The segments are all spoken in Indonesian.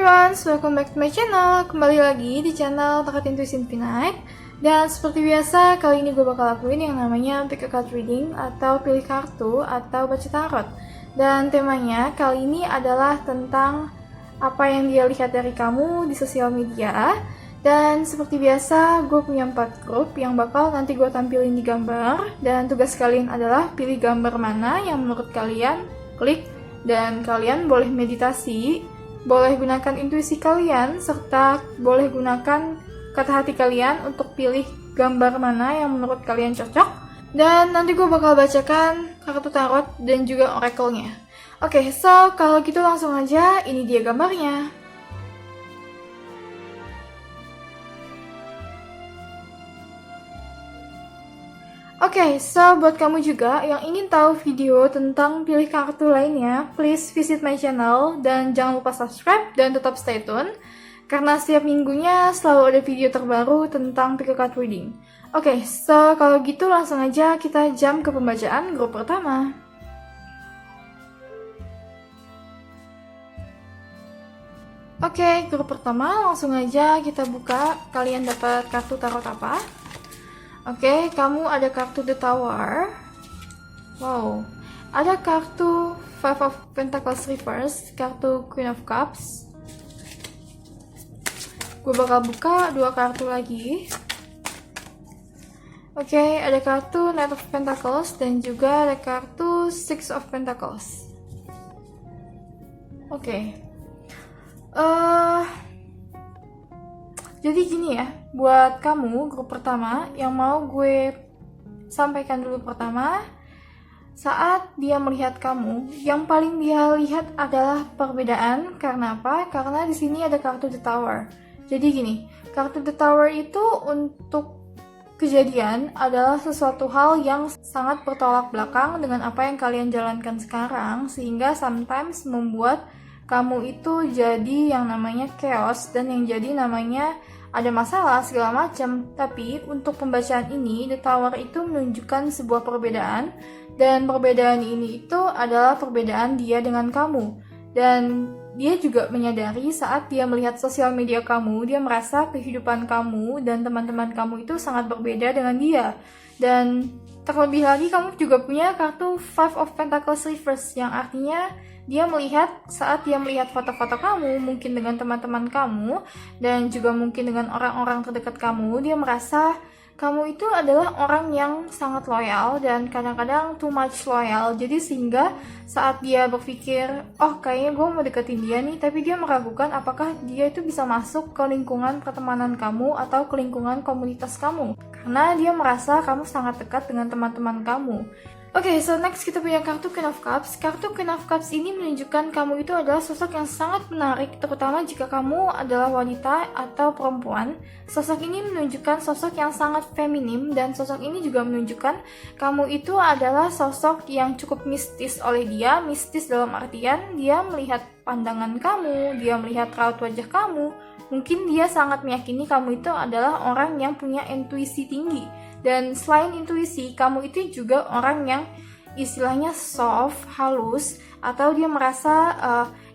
everyone, welcome back to my channel. Kembali lagi di channel Bakat Intuisi Infinite. Dan seperti biasa, kali ini gue bakal lakuin yang namanya pick a card reading atau pilih kartu atau baca tarot. Dan temanya kali ini adalah tentang apa yang dia lihat dari kamu di sosial media. Dan seperti biasa, gue punya 4 grup yang bakal nanti gue tampilin di gambar. Dan tugas kalian adalah pilih gambar mana yang menurut kalian, klik. Dan kalian boleh meditasi, boleh gunakan intuisi kalian, serta boleh gunakan kata hati kalian untuk pilih gambar mana yang menurut kalian cocok. Dan nanti gue bakal bacakan kartu tarot dan juga oracle-nya. Oke, so kalau gitu langsung aja, ini dia gambarnya. Oke, so buat kamu juga yang ingin tahu video tentang pilih kartu lainnya, please visit my channel dan jangan lupa subscribe dan tetap stay tune karena setiap minggunya selalu ada video terbaru tentang pick a card reading. Oke, so kalau gitu langsung aja kita jump ke pembacaan grup pertama. Oke, grup pertama langsung aja kita buka. Kalian dapat kartu tarot apa? Oke, kamu ada kartu The Tower. Wow. Ada kartu Five of Pentacles Reverse, kartu Queen of Cups. Gue bakal buka 2 kartu lagi. Oke, ada kartu Knight of Pentacles dan juga ada kartu Six of Pentacles. Oke. Jadi gini ya, buat kamu grup pertama yang mau gue sampaikan dulu pertama, saat dia melihat kamu, yang paling dia lihat adalah perbedaan. Karena apa? Karena di sini ada kartu The Tower. Jadi gini, kartu The Tower itu untuk kejadian adalah sesuatu hal yang sangat bertolak belakang dengan apa yang kalian jalankan sekarang, sehingga sometimes membuat kamu itu jadi yang namanya chaos dan yang jadi namanya ada masalah segala macam. Tapi untuk pembacaan ini, The Tower itu menunjukkan sebuah perbedaan, dan perbedaan ini itu adalah perbedaan dia dengan kamu. Dan dia juga menyadari saat dia melihat sosial media kamu, dia merasa kehidupan kamu dan teman-teman kamu itu sangat berbeda dengan dia. Dan terlebih lagi kamu juga punya kartu Five of Pentacles Reverse, yang artinya dia melihat saat dia melihat foto-foto kamu, mungkin dengan teman-teman kamu, dan juga mungkin dengan orang-orang terdekat kamu, dia merasa kamu itu adalah orang yang sangat loyal dan kadang-kadang too much loyal. Jadi sehingga saat dia berpikir, oh kayaknya gue mau deketin dia nih, tapi dia meragukan apakah dia itu bisa masuk ke lingkungan pertemanan kamu atau ke lingkungan komunitas kamu. Karena dia merasa kamu sangat dekat dengan teman-teman kamu. Oke, so next kita punya kartu Queen of Cups. Kartu Queen of Cups ini menunjukkan kamu itu adalah sosok yang sangat menarik, terutama jika kamu adalah wanita atau perempuan. Sosok ini menunjukkan sosok yang sangat feminim, dan sosok ini juga menunjukkan kamu itu adalah sosok yang cukup mistis oleh dia. Mistis dalam artian dia melihat pandangan kamu, dia melihat raut wajah kamu. Mungkin dia sangat meyakini kamu itu adalah orang yang punya intuisi tinggi. Dan selain intuisi, kamu itu juga orang yang istilahnya soft, halus, atau dia merasa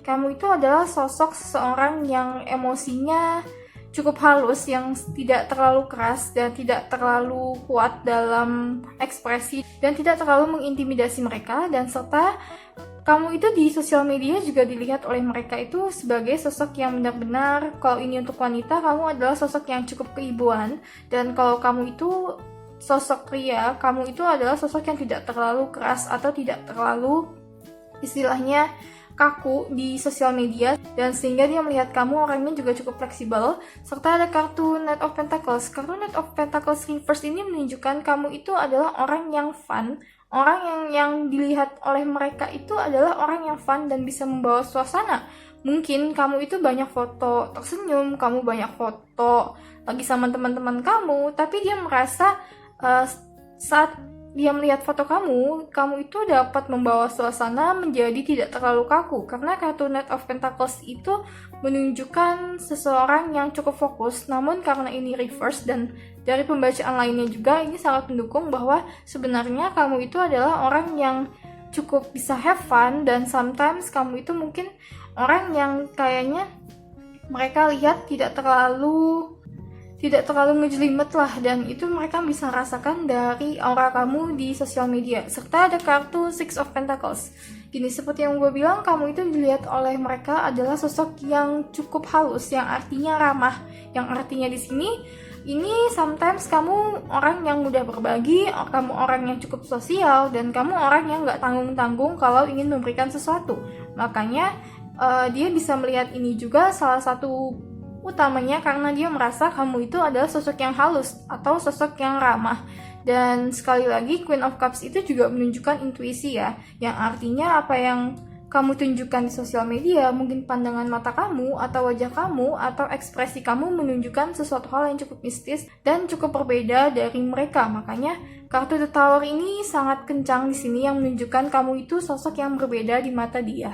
kamu itu adalah sosok seseorang yang emosinya cukup halus, yang tidak terlalu keras dan tidak terlalu kuat dalam ekspresi dan tidak terlalu mengintimidasi mereka. Dan serta kamu itu di sosial media juga dilihat oleh mereka itu sebagai sosok yang benar-benar, kalau ini untuk wanita, kamu adalah sosok yang cukup keibuan. Dan kalau kamu itu sosok pria, kamu itu adalah sosok yang tidak terlalu keras atau tidak terlalu istilahnya kaku di sosial media, dan sehingga dia melihat kamu orangnya juga cukup fleksibel. Serta ada kartu Knight of Pentacles. Kartu Knight of Pentacles Reverse ini menunjukkan kamu itu adalah orang yang fun, orang yang dilihat oleh mereka itu adalah orang yang fun dan bisa membawa suasana. Mungkin kamu itu banyak foto tersenyum, kamu banyak foto lagi sama teman-teman kamu, tapi dia merasa saat dia melihat foto kamu itu dapat membawa suasana menjadi tidak terlalu kaku. Karena kartu Knight of Pentacles itu menunjukkan seseorang yang cukup fokus, namun karena ini reverse dan dari pembacaan lainnya juga ini sangat mendukung bahwa sebenarnya kamu itu adalah orang yang cukup bisa have fun, dan sometimes kamu itu mungkin orang yang kayaknya mereka lihat tidak terlalu ngejelimet lah, dan itu mereka bisa rasakan dari aura kamu di sosial media. Serta ada kartu Six of Pentacles. Gini, seperti yang gue bilang, kamu itu dilihat oleh mereka adalah sosok yang cukup halus, yang artinya ramah, yang artinya di sini ini sometimes kamu orang yang mudah berbagi, kamu orang yang cukup sosial, dan kamu orang yang nggak tanggung-tanggung kalau ingin memberikan sesuatu. Makanya dia bisa melihat ini juga salah satu utamanya karena dia merasa kamu itu adalah sosok yang halus atau sosok yang ramah. Dan sekali lagi, Queen of Cups itu juga menunjukkan intuisi ya, yang artinya apa yang kamu tunjukkan di sosial media, mungkin pandangan mata kamu atau wajah kamu atau ekspresi kamu menunjukkan sesuatu hal yang cukup mistis dan cukup berbeda dari mereka. Makanya kartu The Tower ini sangat kencang di sini yang menunjukkan kamu itu sosok yang berbeda di mata dia.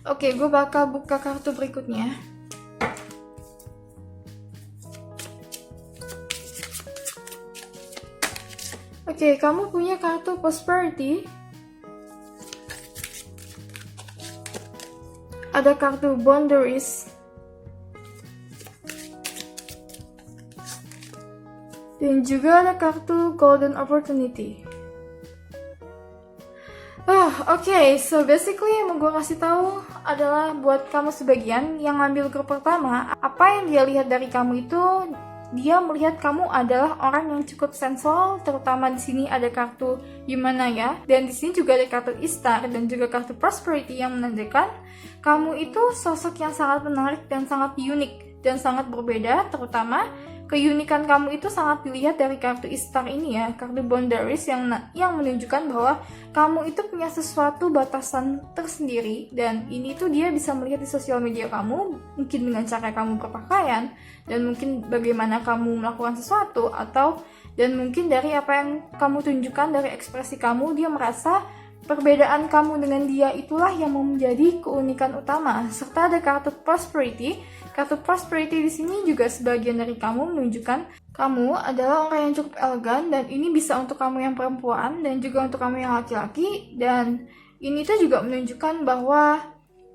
Oke, gue bakal buka kartu berikutnya. Oke, kamu punya kartu Prosperity. Ada kartu Boundaries. Dan juga ada kartu Golden Opportunity. Oke, so basically yang mau gue kasih tahu adalah buat kamu sebagian yang ngambil grup pertama, apa yang dia lihat dari kamu itu, dia melihat kamu adalah orang yang cukup sensual, terutama di sini ada kartu Yumanaya, dan di sini juga ada kartu Ishtar dan juga kartu Prosperity yang menandakan kamu itu sosok yang sangat menarik dan sangat unik dan sangat berbeda. Terutama keunikan kamu itu sangat dilihat dari kartu Ishtar ini ya, kartu Boundaries yang menunjukkan bahwa kamu itu punya sesuatu batasan tersendiri, dan ini tuh dia bisa melihat di sosial media kamu, mungkin dengan cara kamu berpakaian, dan mungkin bagaimana kamu melakukan sesuatu, dan mungkin dari apa yang kamu tunjukkan dari ekspresi kamu, dia merasa perbedaan kamu dengan dia itulah yang menjadi keunikan utama. Serta ada kartu Prosperity. Kartu Prosperity di sini juga sebagian dari kamu menunjukkan kamu adalah orang yang cukup elegan, dan ini bisa untuk kamu yang perempuan dan juga untuk kamu yang laki-laki. Dan ini tuh juga menunjukkan bahwa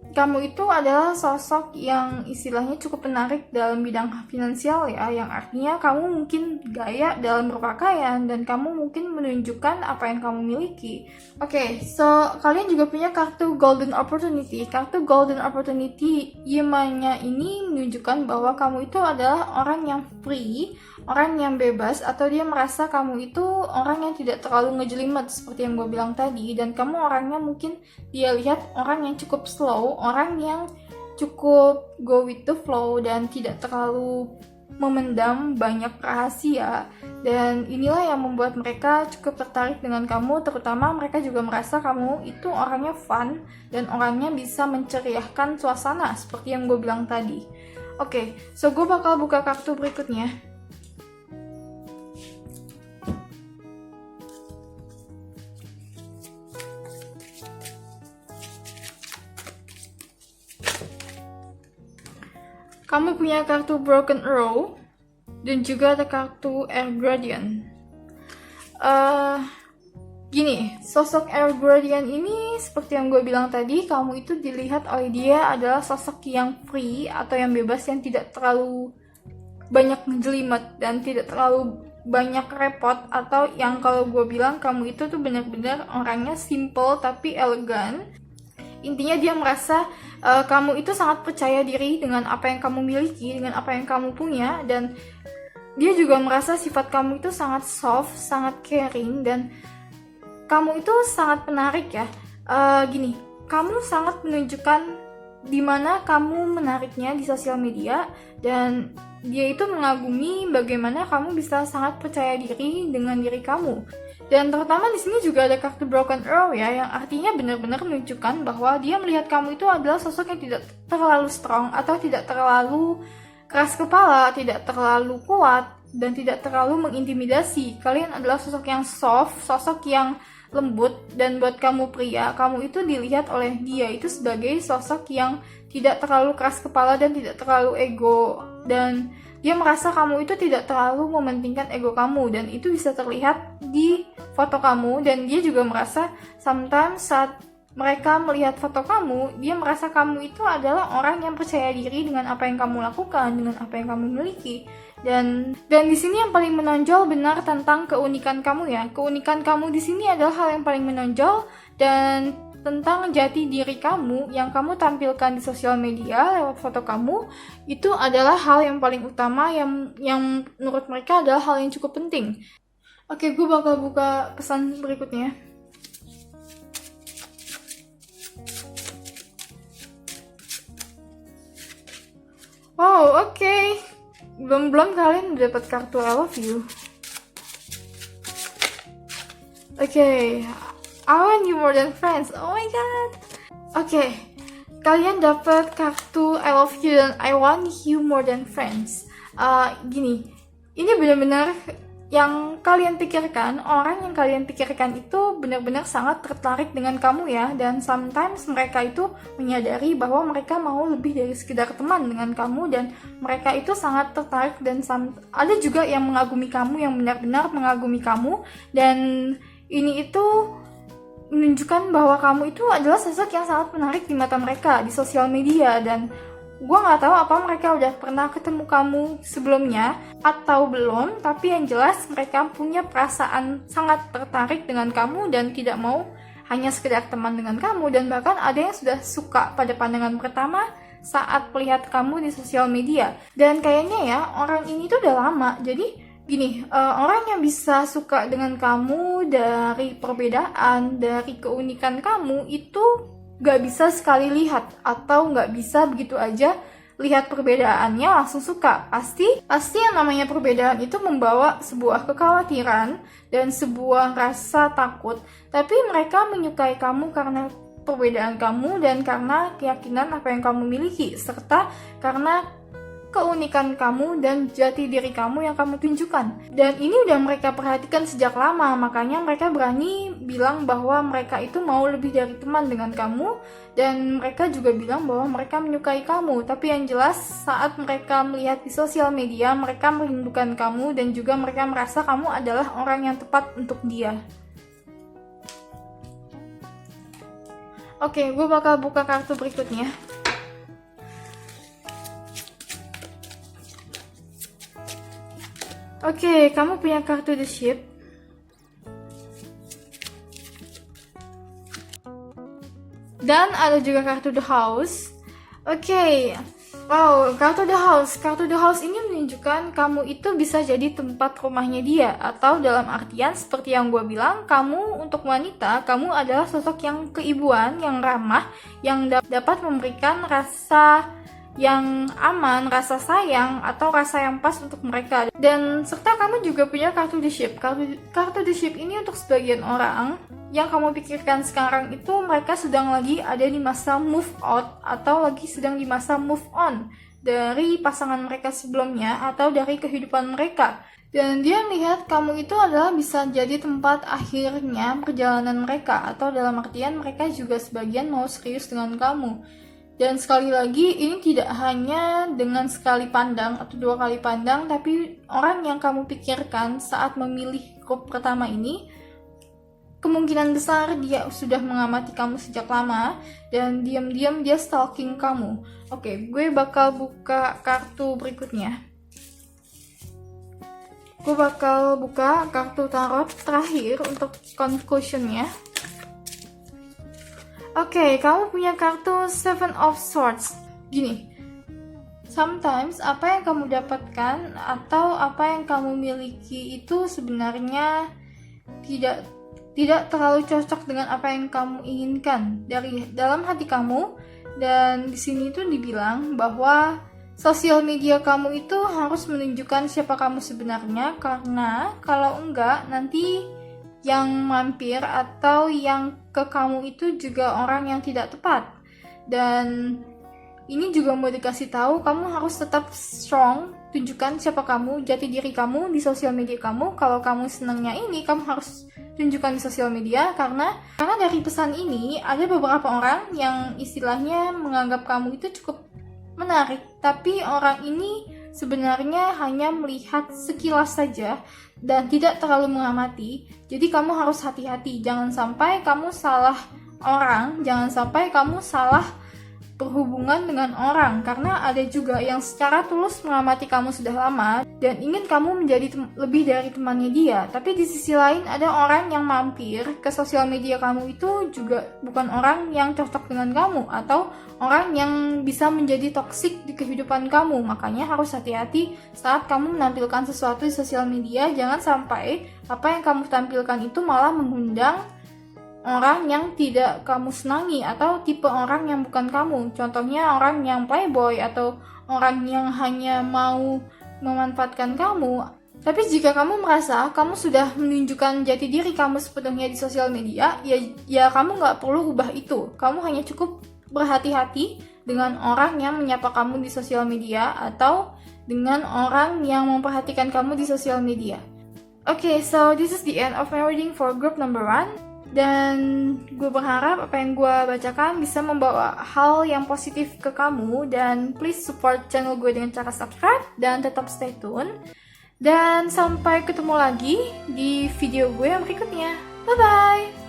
kamu itu adalah sosok yang istilahnya cukup menarik dalam bidang finansial ya, yang artinya kamu mungkin gaya dalam berpakaian dan kamu mungkin menunjukkan apa yang kamu miliki. Oke, so kalian juga punya kartu Golden Opportunity. Kartu Golden Opportunity Yemanya ini menunjukkan bahwa kamu itu adalah orang yang free, orang yang bebas, atau dia merasa kamu itu orang yang tidak terlalu ngejelimet seperti yang gue bilang tadi, dan kamu orangnya mungkin dia lihat orang yang cukup slow, orang yang cukup go with the flow dan tidak terlalu memendam banyak rahasia. Dan inilah yang membuat mereka cukup tertarik dengan kamu, terutama mereka juga merasa kamu itu orangnya fun dan orangnya bisa menceriahkan suasana seperti yang gue bilang tadi. Oke, so gue bakal buka kartu berikutnya. Kamu punya kartu Broken Arrow dan juga ada kartu Air Guardian. Gini, sosok Air Guardian ini seperti yang gue bilang tadi, kamu itu dilihat oleh dia adalah sosok yang free atau yang bebas, yang tidak terlalu banyak ngejelimet dan tidak terlalu banyak repot, atau yang kalau gue bilang kamu itu tuh benar-benar orangnya simple tapi elegan. Intinya dia merasa kamu itu sangat percaya diri dengan apa yang kamu miliki, dengan apa yang kamu punya, dan dia juga merasa sifat kamu itu sangat soft, sangat caring, dan kamu itu sangat menarik ya. Gini, kamu sangat menunjukkan di mana kamu menariknya di sosial media, dan dia itu mengagumi bagaimana kamu bisa sangat percaya diri dengan diri kamu. Dan terutama di sini juga ada kartu Broken Arrow ya, yang artinya benar-benar menunjukkan bahwa dia melihat kamu itu adalah sosok yang tidak terlalu strong atau tidak terlalu keras kepala, tidak terlalu kuat, dan tidak terlalu mengintimidasi. Kalian adalah sosok yang soft, sosok yang lembut, dan buat kamu pria, kamu itu dilihat oleh dia itu sebagai sosok yang tidak terlalu keras kepala dan tidak terlalu ego, dan dia merasa kamu itu tidak terlalu mementingkan ego kamu, dan itu bisa terlihat di foto kamu. Dan dia juga merasa sometimes saat mereka melihat foto kamu, dia merasa kamu itu adalah orang yang percaya diri dengan apa yang kamu lakukan, dengan apa yang kamu miliki. Dan di sini yang paling menonjol benar tentang keunikan kamu ya. Keunikan kamu di sini adalah hal yang paling menonjol, dan tentang jati diri kamu yang kamu tampilkan di sosial media lewat foto kamu, itu adalah hal yang paling utama yang menurut mereka adalah hal yang cukup penting. Oke, gue bakal buka pesan berikutnya. Wow, oke. Belum kalian udah dapat kartu I love you. Oke, I want you more than friends. Oh my god. Oke, kalian dapat kartu I love you dan I want you more than friends. Gini, ini benar-benar yang kalian pikirkan, orang yang kalian pikirkan itu benar-benar sangat tertarik dengan kamu ya, dan sometimes mereka itu menyadari bahwa mereka mau lebih dari sekedar teman dengan kamu, dan mereka itu sangat tertarik, dan ada juga yang mengagumi kamu, yang benar-benar mengagumi kamu, dan ini itu menunjukkan bahwa kamu itu adalah sosok yang sangat menarik di mata mereka di sosial media. Dan gue nggak tahu apa mereka udah pernah ketemu kamu sebelumnya atau belum, tapi yang jelas mereka punya perasaan sangat tertarik dengan kamu dan tidak mau hanya sekedar teman dengan kamu, dan bahkan ada yang sudah suka pada pandangan pertama saat melihat kamu di sosial media. Dan kayaknya ya orang ini tuh udah lama. Jadi gini, orang yang bisa suka dengan kamu dari perbedaan, dari keunikan kamu itu gak bisa sekali lihat, atau gak bisa begitu aja lihat perbedaannya langsung suka. Pasti yang namanya perbedaan itu membawa sebuah kekhawatiran dan sebuah rasa takut, tapi mereka menyukai kamu karena perbedaan kamu dan karena keyakinan apa yang kamu miliki, serta karena keunikan kamu dan jati diri kamu yang kamu tunjukkan. Dan ini udah mereka perhatikan sejak lama, makanya mereka berani bilang bahwa mereka itu mau lebih dari teman dengan kamu, dan mereka juga bilang bahwa mereka menyukai kamu. Tapi yang jelas saat mereka melihat di sosial media, mereka merindukan kamu, dan juga mereka merasa kamu adalah orang yang tepat untuk dia. Oke, gue bakal buka kartu berikutnya. Oke, kamu punya kartu The Ship. Dan ada juga kartu The House. Oke. Wow, kartu The House. Kartu The House ini menunjukkan kamu itu bisa jadi tempat rumahnya dia. Atau dalam artian seperti yang gue bilang, kamu untuk wanita, kamu adalah sosok yang keibuan, yang ramah, yang dapat memberikan rasa yang aman, rasa sayang, atau rasa yang pas untuk mereka. Dan serta kamu juga punya kartu The Ship. Kartu The Ship ini untuk sebagian orang yang kamu pikirkan sekarang itu mereka sedang lagi ada di masa move out, atau lagi sedang di masa move on dari pasangan mereka sebelumnya atau dari kehidupan mereka. Dan dia melihat kamu itu adalah bisa jadi tempat akhirnya perjalanan mereka, atau dalam artian mereka juga sebagian mau serius dengan kamu. Dan sekali lagi, ini tidak hanya dengan sekali pandang atau 2 kali pandang, tapi orang yang kamu pikirkan saat memilih grup pertama ini, kemungkinan besar dia sudah mengamati kamu sejak lama, dan diam-diam dia stalking kamu. Oke, gue bakal buka kartu berikutnya. Gue bakal buka kartu tarot terakhir untuk conclusionnya. Oke, kamu punya kartu Seven of Swords. Gini, sometimes apa yang kamu dapatkan atau apa yang kamu miliki itu sebenarnya tidak terlalu cocok dengan apa yang kamu inginkan dari dalam hati kamu. Dan di sini tuh dibilang bahwa sosial media kamu itu harus menunjukkan siapa kamu sebenarnya, karena kalau enggak nanti yang mampir atau yang ke kamu itu juga orang yang tidak tepat. Dan ini juga mau dikasih tahu, kamu harus tetap strong, tunjukkan siapa kamu, jati diri kamu di sosial media kamu. Kalau kamu senangnya ini, kamu harus tunjukkan di sosial media, karena dari pesan ini ada beberapa orang yang istilahnya menganggap kamu itu cukup menarik, tapi orang ini sebenarnya hanya melihat sekilas saja dan tidak terlalu mengamati. Jadi kamu harus hati-hati, jangan sampai kamu salah orang, jangan sampai kamu salah berhubungan dengan orang, karena ada juga yang secara tulus mengamati kamu sudah lama dan ingin kamu menjadi lebih dari temannya dia, tapi di sisi lain ada orang yang mampir ke sosial media kamu itu juga bukan orang yang cocok dengan kamu atau orang yang bisa menjadi toksik di kehidupan kamu. Makanya harus hati-hati saat kamu menampilkan sesuatu di sosial media, jangan sampai apa yang kamu tampilkan itu malah mengundang orang yang tidak kamu senangi atau tipe orang yang bukan kamu. Contohnya orang yang playboy atau orang yang hanya mau memanfaatkan kamu. Tapi jika kamu merasa kamu sudah menunjukkan jati diri kamu sepenuhnya di sosial media, ya kamu nggak perlu ubah itu. Kamu hanya cukup berhati-hati dengan orang yang menyapa kamu di sosial media atau dengan orang yang memperhatikan kamu di sosial media. Okay, so this is the end of my reading for group number 1. Dan gue berharap apa yang gue bacakan bisa membawa hal yang positif ke kamu. Dan please support channel gue dengan cara subscribe dan tetap stay tune. Dan sampai ketemu lagi di video gue yang berikutnya. Bye-bye!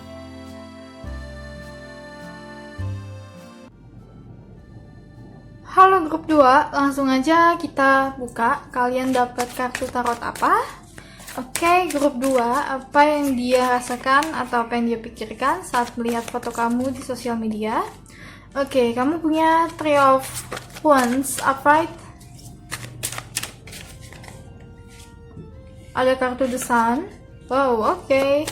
Halo grup 2, langsung aja kita buka. Kalian dapat kartu tarot apa? Oke, grup 2, apa yang dia rasakan atau apa yang dia pikirkan saat melihat foto kamu di sosial media? Oke, kamu punya Three of Wands upright. Ada kartu The Sun. Wow, oke.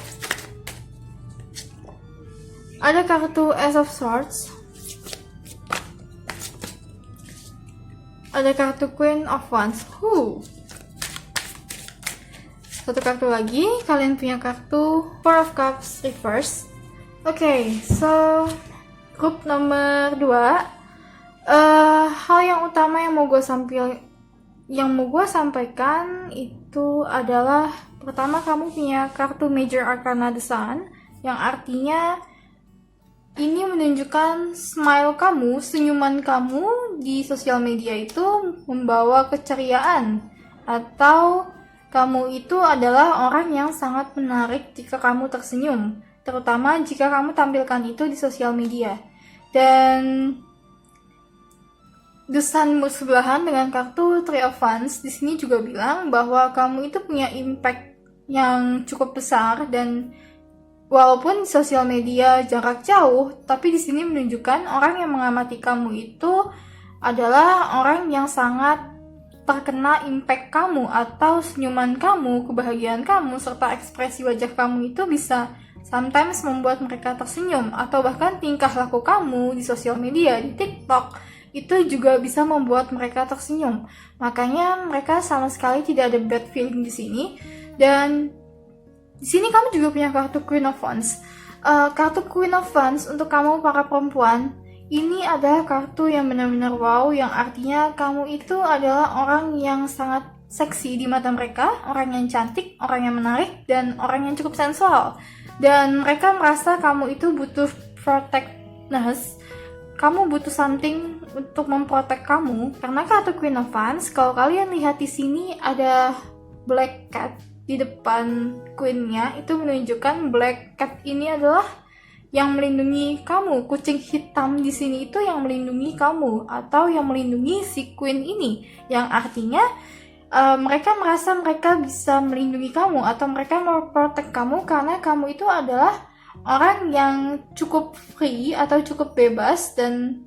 Ada kartu Ace of Swords. Ada kartu Queen of Wands. Satu kartu lagi, kalian punya kartu Four of Cups reverse. Oke, so grup nomor 2, hal yang utama yang mau gue sampaikan itu adalah pertama, kamu punya kartu Major Arcana The Sun, yang artinya ini menunjukkan smile kamu, senyuman kamu di sosial media itu membawa keceriaan, atau kamu itu adalah orang yang sangat menarik jika kamu tersenyum, terutama jika kamu tampilkan itu di sosial media. Dan The Sun bersebelahan dengan kartu Three of Wands di sini juga bilang bahwa kamu itu punya impact yang cukup besar, dan walaupun di sosial media jarak jauh, tapi di sini menunjukkan orang yang mengamati kamu itu adalah orang yang sangat terkena impact kamu atau senyuman kamu, kebahagiaan kamu, serta ekspresi wajah kamu itu bisa sometimes membuat mereka tersenyum, atau bahkan tingkah laku kamu di sosial media, di TikTok, itu juga bisa membuat mereka tersenyum. Makanya mereka sama sekali tidak ada bad feeling di sini. Dan di sini kamu juga punya kartu Queen of Wands. Kartu Queen of Wands untuk kamu para perempuan, ini adalah kartu yang benar-benar wow, yang artinya kamu itu adalah orang yang sangat seksi di mata mereka, orang yang cantik, orang yang menarik, dan orang yang cukup sensual. Dan mereka merasa kamu itu butuh protectness, kamu butuh something untuk memprotek kamu. Karena kartu Queen of Wands, kalau kalian lihat di sini ada black cat di depan queen-nya, itu menunjukkan black cat ini adalah yang melindungi kamu. Kucing hitam di sini itu yang melindungi kamu atau yang melindungi si queen ini, yang artinya mereka merasa mereka bisa melindungi kamu atau mereka memprotek kamu karena kamu itu adalah orang yang cukup free atau cukup bebas, dan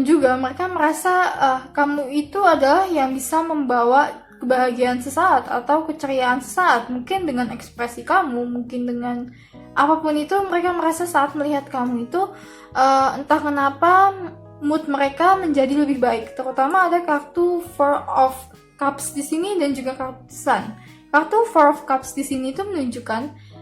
juga mereka merasa kamu itu adalah yang bisa membawa kebahagiaan sesaat atau keceriaan sesaat, mungkin dengan ekspresi kamu, mungkin dengan apapun itu. Mereka merasa saat melihat kamu itu entah kenapa mood mereka menjadi lebih baik. Terutama ada kartu Four of Cups di sini dan juga kartu Sun. Kartu Four of Cups di sini itu menunjukkan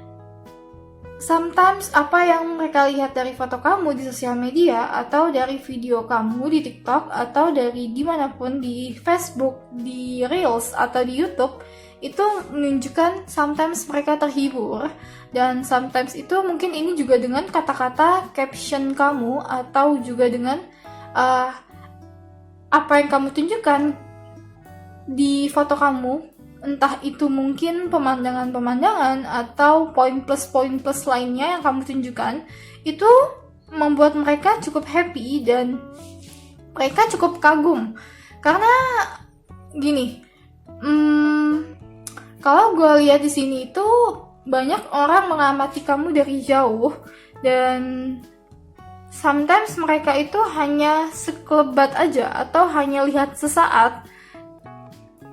sometimes apa yang mereka lihat dari foto kamu di sosial media atau dari video kamu di TikTok atau dari dimanapun, di Facebook, di Reels atau di YouTube, itu menunjukkan sometimes mereka terhibur, dan sometimes itu mungkin ini juga dengan kata-kata caption kamu atau juga dengan apa yang kamu tunjukkan di foto kamu, entah itu mungkin pemandangan-pemandangan atau poin plus lainnya yang kamu tunjukkan, itu membuat mereka cukup happy dan mereka cukup kagum. Karena gini, kalau gue lihat di sini itu banyak orang mengamati kamu dari jauh dan sometimes mereka itu hanya sekelebat aja atau hanya lihat sesaat.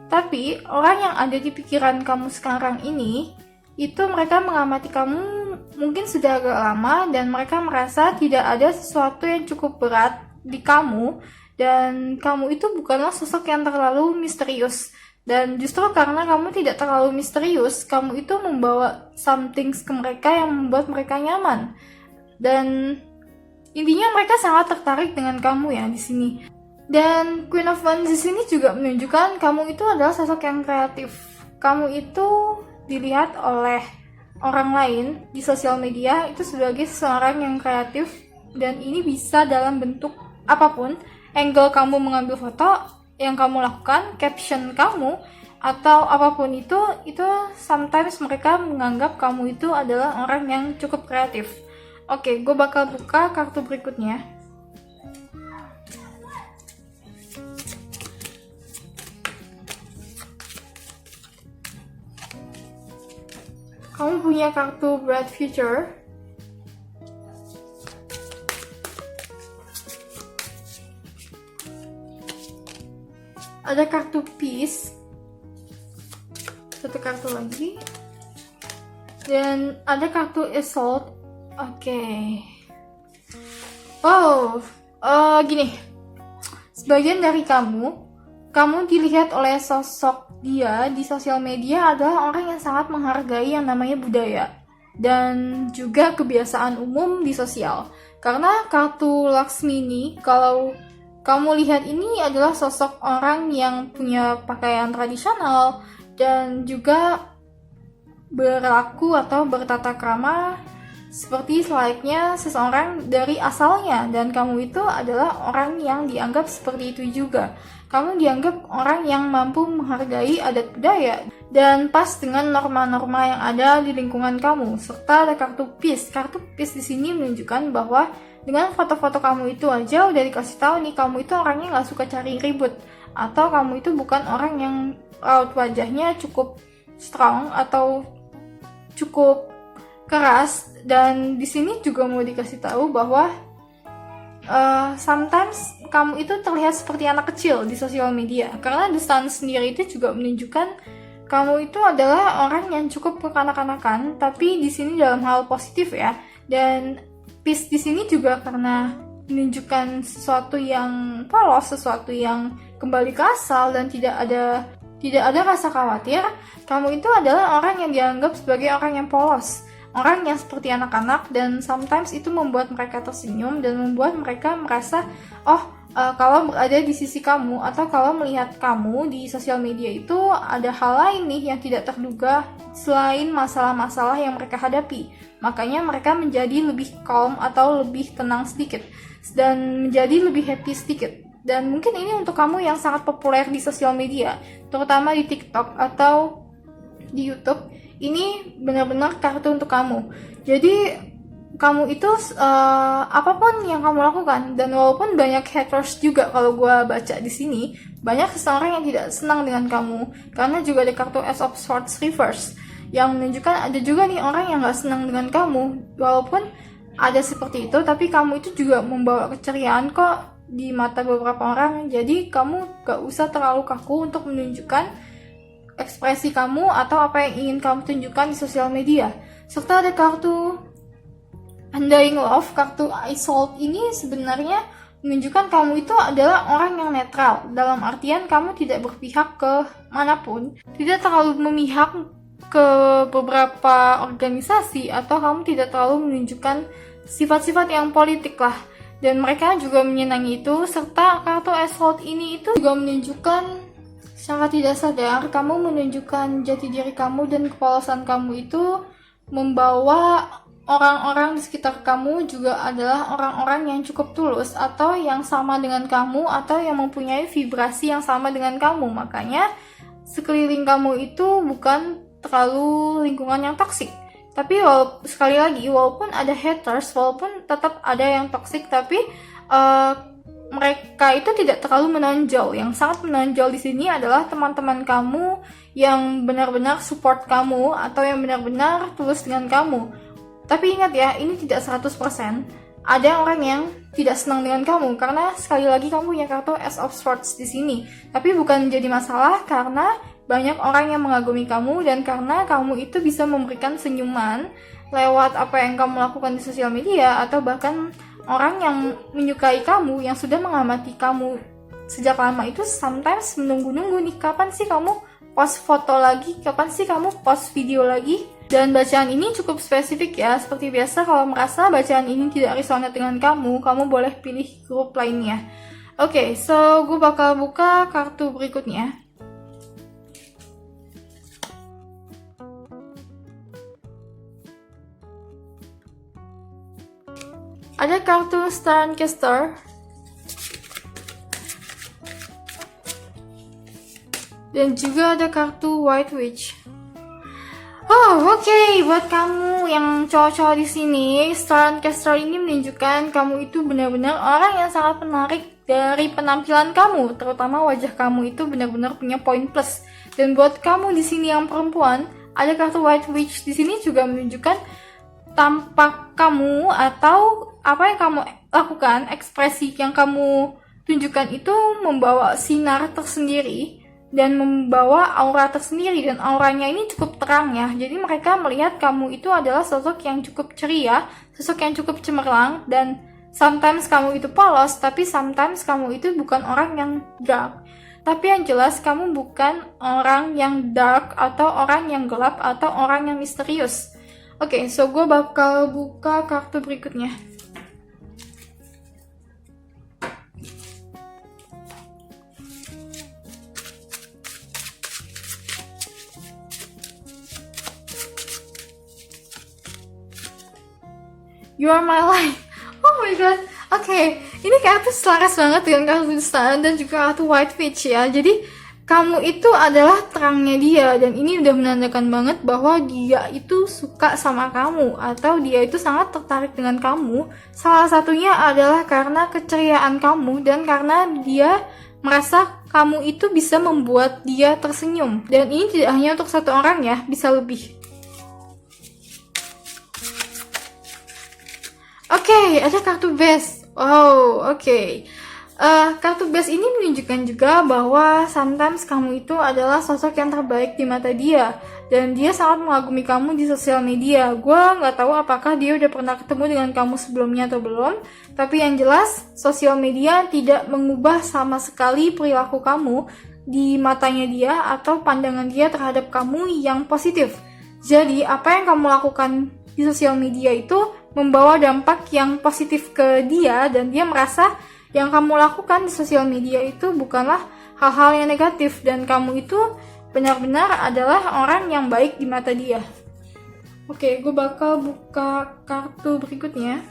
Tapi orang yang ada di pikiran kamu sekarang ini itu mereka mengamati kamu mungkin sudah agak lama dan mereka merasa tidak ada sesuatu yang cukup berat di kamu dan kamu itu bukanlah sosok yang terlalu misterius. Dan justru karena kamu tidak terlalu misterius, kamu itu membawa something ke mereka yang membuat mereka nyaman. Dan intinya mereka sangat tertarik dengan kamu ya di sini. Dan Queen of Wands di sini juga menunjukkan kamu itu adalah sosok yang kreatif. Kamu itu dilihat oleh orang lain di sosial media itu sebagai seseorang yang kreatif dan ini bisa dalam bentuk apapun. Angle kamu mengambil foto yang kamu lakukan, caption kamu, atau apapun itu sometimes mereka menganggap kamu itu adalah orang yang cukup kreatif. Oke, gue bakal buka kartu berikutnya. Kamu punya kartu Bright Future. Ada kartu Peace, satu kartu lagi, dan ada kartu Assault. Oke. Gini, sebagian dari kamu dilihat oleh sosok dia di sosial media adalah orang yang sangat menghargai yang namanya budaya dan juga kebiasaan umum di sosial. Karena kartu Laksmini, kalau kamu lihat ini adalah sosok orang yang punya pakaian tradisional dan juga berlaku atau bertata krama seperti selayaknya seseorang dari asalnya dan kamu itu adalah orang yang dianggap seperti itu juga. Kamu dianggap orang yang mampu menghargai adat budaya dan pas dengan norma-norma yang ada di lingkungan kamu. Serta ada kartu Peace. Kartu Peace di sini menunjukkan bahwa dengan foto-foto kamu itu aja udah dikasih tahu nih kamu itu orangnya nggak suka cari ribut atau kamu itu bukan orang yang raut wajahnya cukup strong atau cukup keras. Dan di sini juga mau dikasih tahu bahwa sometimes kamu itu terlihat seperti anak kecil di sosial media karena The Sun sendiri itu juga menunjukkan kamu itu adalah orang yang cukup kekanak-kanakan tapi di sini dalam hal positif ya. Dan Peace di sini juga karena menunjukkan sesuatu yang polos, sesuatu yang kembali ke asal dan tidak ada rasa khawatir. Kamu itu adalah orang yang dianggap sebagai orang yang polos, orang yang seperti anak-anak dan sometimes itu membuat mereka tersenyum dan membuat mereka merasa kalau berada di sisi kamu atau kalau melihat kamu di sosial media itu ada hal lain nih yang tidak terduga selain masalah-masalah yang mereka hadapi. Makanya mereka menjadi lebih calm atau lebih tenang sedikit dan menjadi lebih happy sedikit. Dan mungkin ini untuk kamu yang sangat populer di sosial media, terutama di TikTok atau di YouTube. Ini benar-benar kartu untuk kamu. Jadi kamu itu apapun yang kamu lakukan dan walaupun banyak haters juga kalau gue baca di sini, banyak seseorang yang tidak senang dengan kamu karena juga ada kartu Ace of Swords Reverse yang menunjukkan ada juga nih orang yang gak senang dengan kamu. Walaupun ada seperti itu, tapi kamu itu juga membawa keceriaan kok di mata beberapa orang. Jadi kamu gak usah terlalu kaku untuk menunjukkan ekspresi kamu atau apa yang ingin kamu tunjukkan di sosial media. Serta ada kartu Undying Love, kartu Assault ini sebenarnya menunjukkan kamu itu adalah orang yang netral. Dalam artian kamu tidak berpihak ke manapun, tidak terlalu memihak ke beberapa organisasi atau kamu tidak terlalu menunjukkan sifat-sifat yang politik lah. Dan mereka juga menyenangi itu. Serta kartu Assault ini itu juga menunjukkan secara tidak sadar kamu menunjukkan jati diri kamu dan kepolosan kamu itu membawa orang-orang di sekitar kamu juga adalah orang-orang yang cukup tulus atau yang sama dengan kamu atau yang mempunyai vibrasi yang sama dengan kamu. Makanya sekeliling kamu itu bukan terlalu lingkungan yang toksik. Tapi sekali lagi, walaupun ada haters, walaupun tetap ada yang toxic, tapi mereka itu tidak terlalu menonjol. Yang sangat menonjol di sini adalah teman-teman kamu yang benar-benar support kamu atau yang benar-benar tulus dengan kamu. Tapi ingat ya, ini tidak 100%. Ada orang yang tidak senang dengan kamu karena sekali lagi kamu punya kartu Ace of Swords di sini. Tapi bukan jadi masalah karena banyak orang yang mengagumi kamu dan karena kamu itu bisa memberikan senyuman lewat apa yang kamu lakukan di sosial media, atau bahkan orang yang menyukai kamu, yang sudah mengamati kamu sejak lama itu sometimes menunggu-nunggu nih, kapan sih kamu post foto lagi, kapan sih kamu post video lagi. Dan bacaan ini cukup spesifik ya, seperti biasa kalau merasa bacaan ini tidak resonate dengan kamu boleh pilih grup lainnya. Oke, so gue bakal buka kartu berikutnya. Ada kartu Star and Caster. Dan juga ada kartu White Witch. Oh, oke. Buat kamu yang cowok-cowok di sini, Star and Caster ini menunjukkan kamu itu benar-benar orang yang sangat menarik dari penampilan kamu, terutama wajah kamu itu benar-benar punya poin plus. Dan buat kamu di sini yang perempuan, ada kartu White Witch di sini juga menunjukkan tampak kamu atau apa yang kamu lakukan, ekspresi yang kamu tunjukkan itu membawa sinar tersendiri dan membawa aura tersendiri, dan auranya ini cukup terang ya. Jadi mereka melihat kamu itu adalah sosok yang cukup ceria, sosok yang cukup cemerlang, dan sometimes kamu itu polos, tapi sometimes kamu itu bukan orang yang dark. Tapi yang jelas kamu bukan orang yang dark atau orang yang gelap atau orang yang misterius. Oke, so gue bakal buka kartu berikutnya. You are my life. Oh my god. Oke, ini kartu selaras banget dengan kartu Star dan juga kartu White Witch ya. Jadi kamu itu adalah terangnya dia, dan ini udah menandakan banget bahwa dia itu suka sama kamu atau dia itu sangat tertarik dengan kamu. Salah satunya adalah karena keceriaan kamu dan karena dia merasa kamu itu bisa membuat dia tersenyum. Dan ini tidak hanya untuk satu orang ya, bisa lebih. Oke, ada kartu best. Oh, oke. Kartu best ini menunjukkan juga bahwa sometimes kamu itu adalah sosok yang terbaik di mata dia, dan dia sangat mengagumi kamu di sosial media. Gue nggak tahu apakah dia udah pernah ketemu dengan kamu sebelumnya atau belum, tapi yang jelas sosial media tidak mengubah sama sekali perilaku kamu di matanya dia atau pandangan dia terhadap kamu yang positif. Jadi apa yang kamu lakukan di sosial media itu membawa dampak yang positif ke dia, dan dia merasa yang kamu lakukan di sosial media itu bukanlah hal-hal yang negatif, dan kamu itu benar-benar adalah orang yang baik di mata dia. Oke, gue bakal buka kartu berikutnya.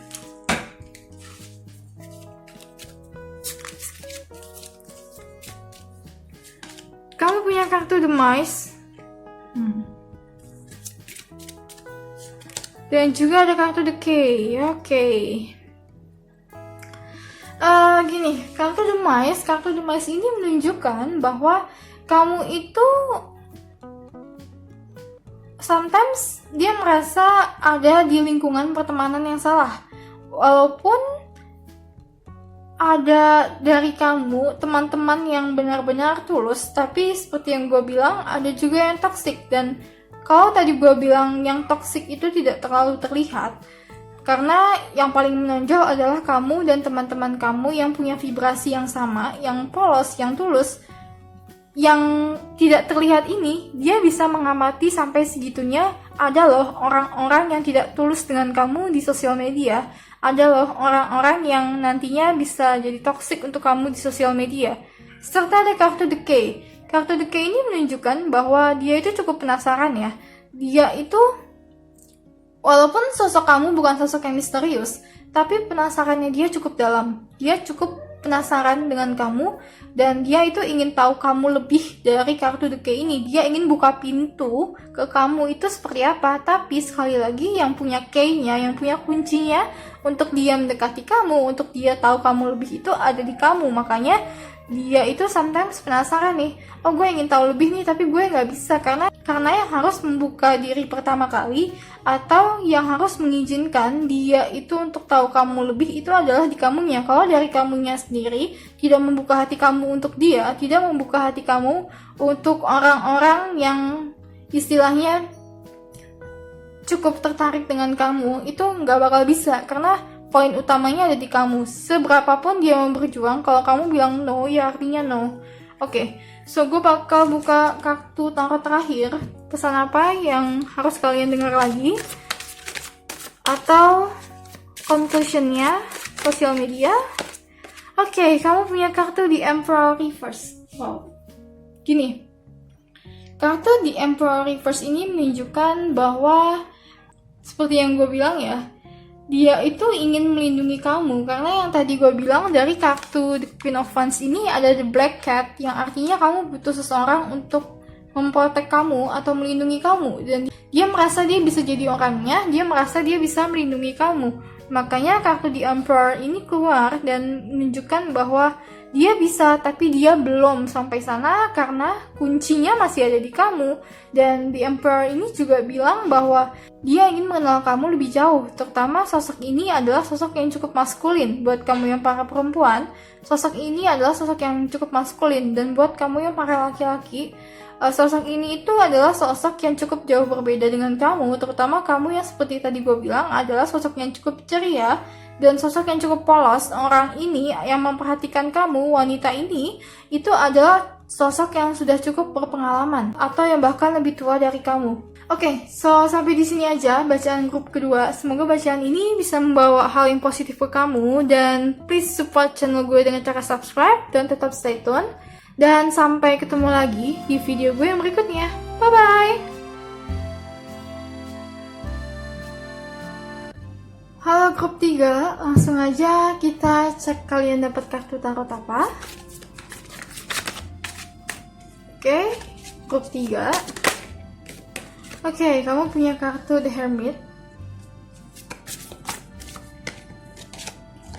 Kamu punya kartu The Mice. Dan juga ada kartu The Key. Oke. Gini, kartu The Mice ini menunjukkan bahwa kamu itu sometimes dia merasa ada di lingkungan pertemanan yang salah. Walaupun ada dari kamu teman-teman yang benar-benar tulus, tapi seperti yang gue bilang ada juga yang toksik. Dan kalau tadi gue bilang yang toksik itu tidak terlalu terlihat, karena yang paling menonjol adalah kamu dan teman-teman kamu yang punya vibrasi yang sama, yang polos, yang tulus. Yang tidak terlihat ini, dia bisa mengamati sampai segitunya. Ada loh orang-orang yang tidak tulus dengan kamu di sosial media. Ada loh orang-orang yang nantinya bisa jadi toksik untuk kamu di sosial media. Serta ada kartu The Key. Kartu The Key ini menunjukkan bahwa dia itu cukup penasaran ya. Dia itu, walaupun sosok kamu bukan sosok yang misterius, tapi penasarannya dia cukup dalam. Dia cukup penasaran dengan kamu, dan dia itu ingin tahu kamu lebih dari kartu The Key ini. Dia ingin buka pintu ke kamu itu seperti apa. Tapi sekali lagi, yang punya key-nya, yang punya kuncinya untuk dia mendekati kamu, untuk dia tahu kamu lebih itu ada di kamu. Makanya dia itu sometimes penasaran nih, oh gue ingin tahu lebih nih, tapi gue nggak bisa karena yang harus membuka diri pertama kali atau yang harus mengizinkan dia itu untuk tahu kamu lebih itu adalah di kamunya. Kalau dari kamunya sendiri tidak membuka hati kamu untuk dia, tidak membuka hati kamu untuk orang-orang yang istilahnya cukup tertarik dengan kamu, itu nggak bakal bisa karena poin utamanya ada di kamu. Seberapapun dia mau berjuang, kalau kamu bilang no, ya artinya no. Oke, so gue bakal buka kartu tarot terakhir. Pesan apa yang harus kalian dengar lagi? Atau conclusionnya, sosial media? Oke, kamu punya kartu di Emperor Reverse. Wow. Gini, kartu di Emperor Reverse ini menunjukkan bahwa seperti yang gue bilang ya, dia itu ingin melindungi kamu, karena yang tadi gue bilang dari kartu The Queen of Wands ini ada The Black Cat, yang artinya kamu butuh seseorang untuk memprotek kamu atau melindungi kamu, dan dia merasa dia bisa jadi orangnya, dia merasa dia bisa melindungi kamu. Makanya kartu The Emperor ini keluar dan menunjukkan bahwa dia bisa, tapi dia belum sampai sana karena kuncinya masih ada di kamu. Dan The Emperor ini juga bilang bahwa dia ingin mengenal kamu lebih jauh. Terutama sosok ini adalah sosok yang cukup maskulin. Buat kamu yang para perempuan, sosok ini adalah sosok yang cukup maskulin. Dan buat kamu yang para laki-laki, sosok ini itu adalah sosok yang cukup jauh berbeda dengan kamu. Terutama kamu yang seperti tadi gue bilang adalah sosok yang cukup ceria dan sosok yang cukup polos. Orang ini yang memperhatikan kamu, wanita ini, itu adalah sosok yang sudah cukup berpengalaman atau yang bahkan lebih tua dari kamu. Oke, so sampai di sini aja bacaan grup kedua. Semoga bacaan ini bisa membawa hal yang positif ke kamu, dan please support channel gue dengan cara subscribe dan tetap stay tune. Dan sampai ketemu lagi di video gue yang berikutnya. Bye bye. Halo grup 3, langsung aja kita cek kalian dapat kartu tarot apa. Oke, grup 3. Oke, kamu punya kartu The Hermit.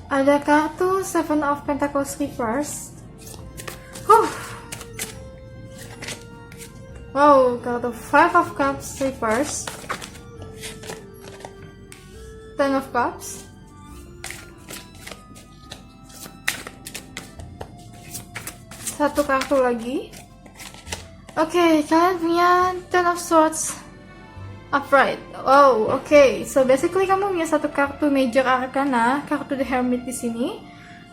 Ada kartu Seven of Pentacles Reverse. Wow, kartu Five of Cups Reverse. Ten of Cups. Satu kartu lagi. Oke, kalian punya Ten of Swords upright. Oh, oke. So basically kamu punya satu kartu Major Arcana, kartu The Hermit di sini.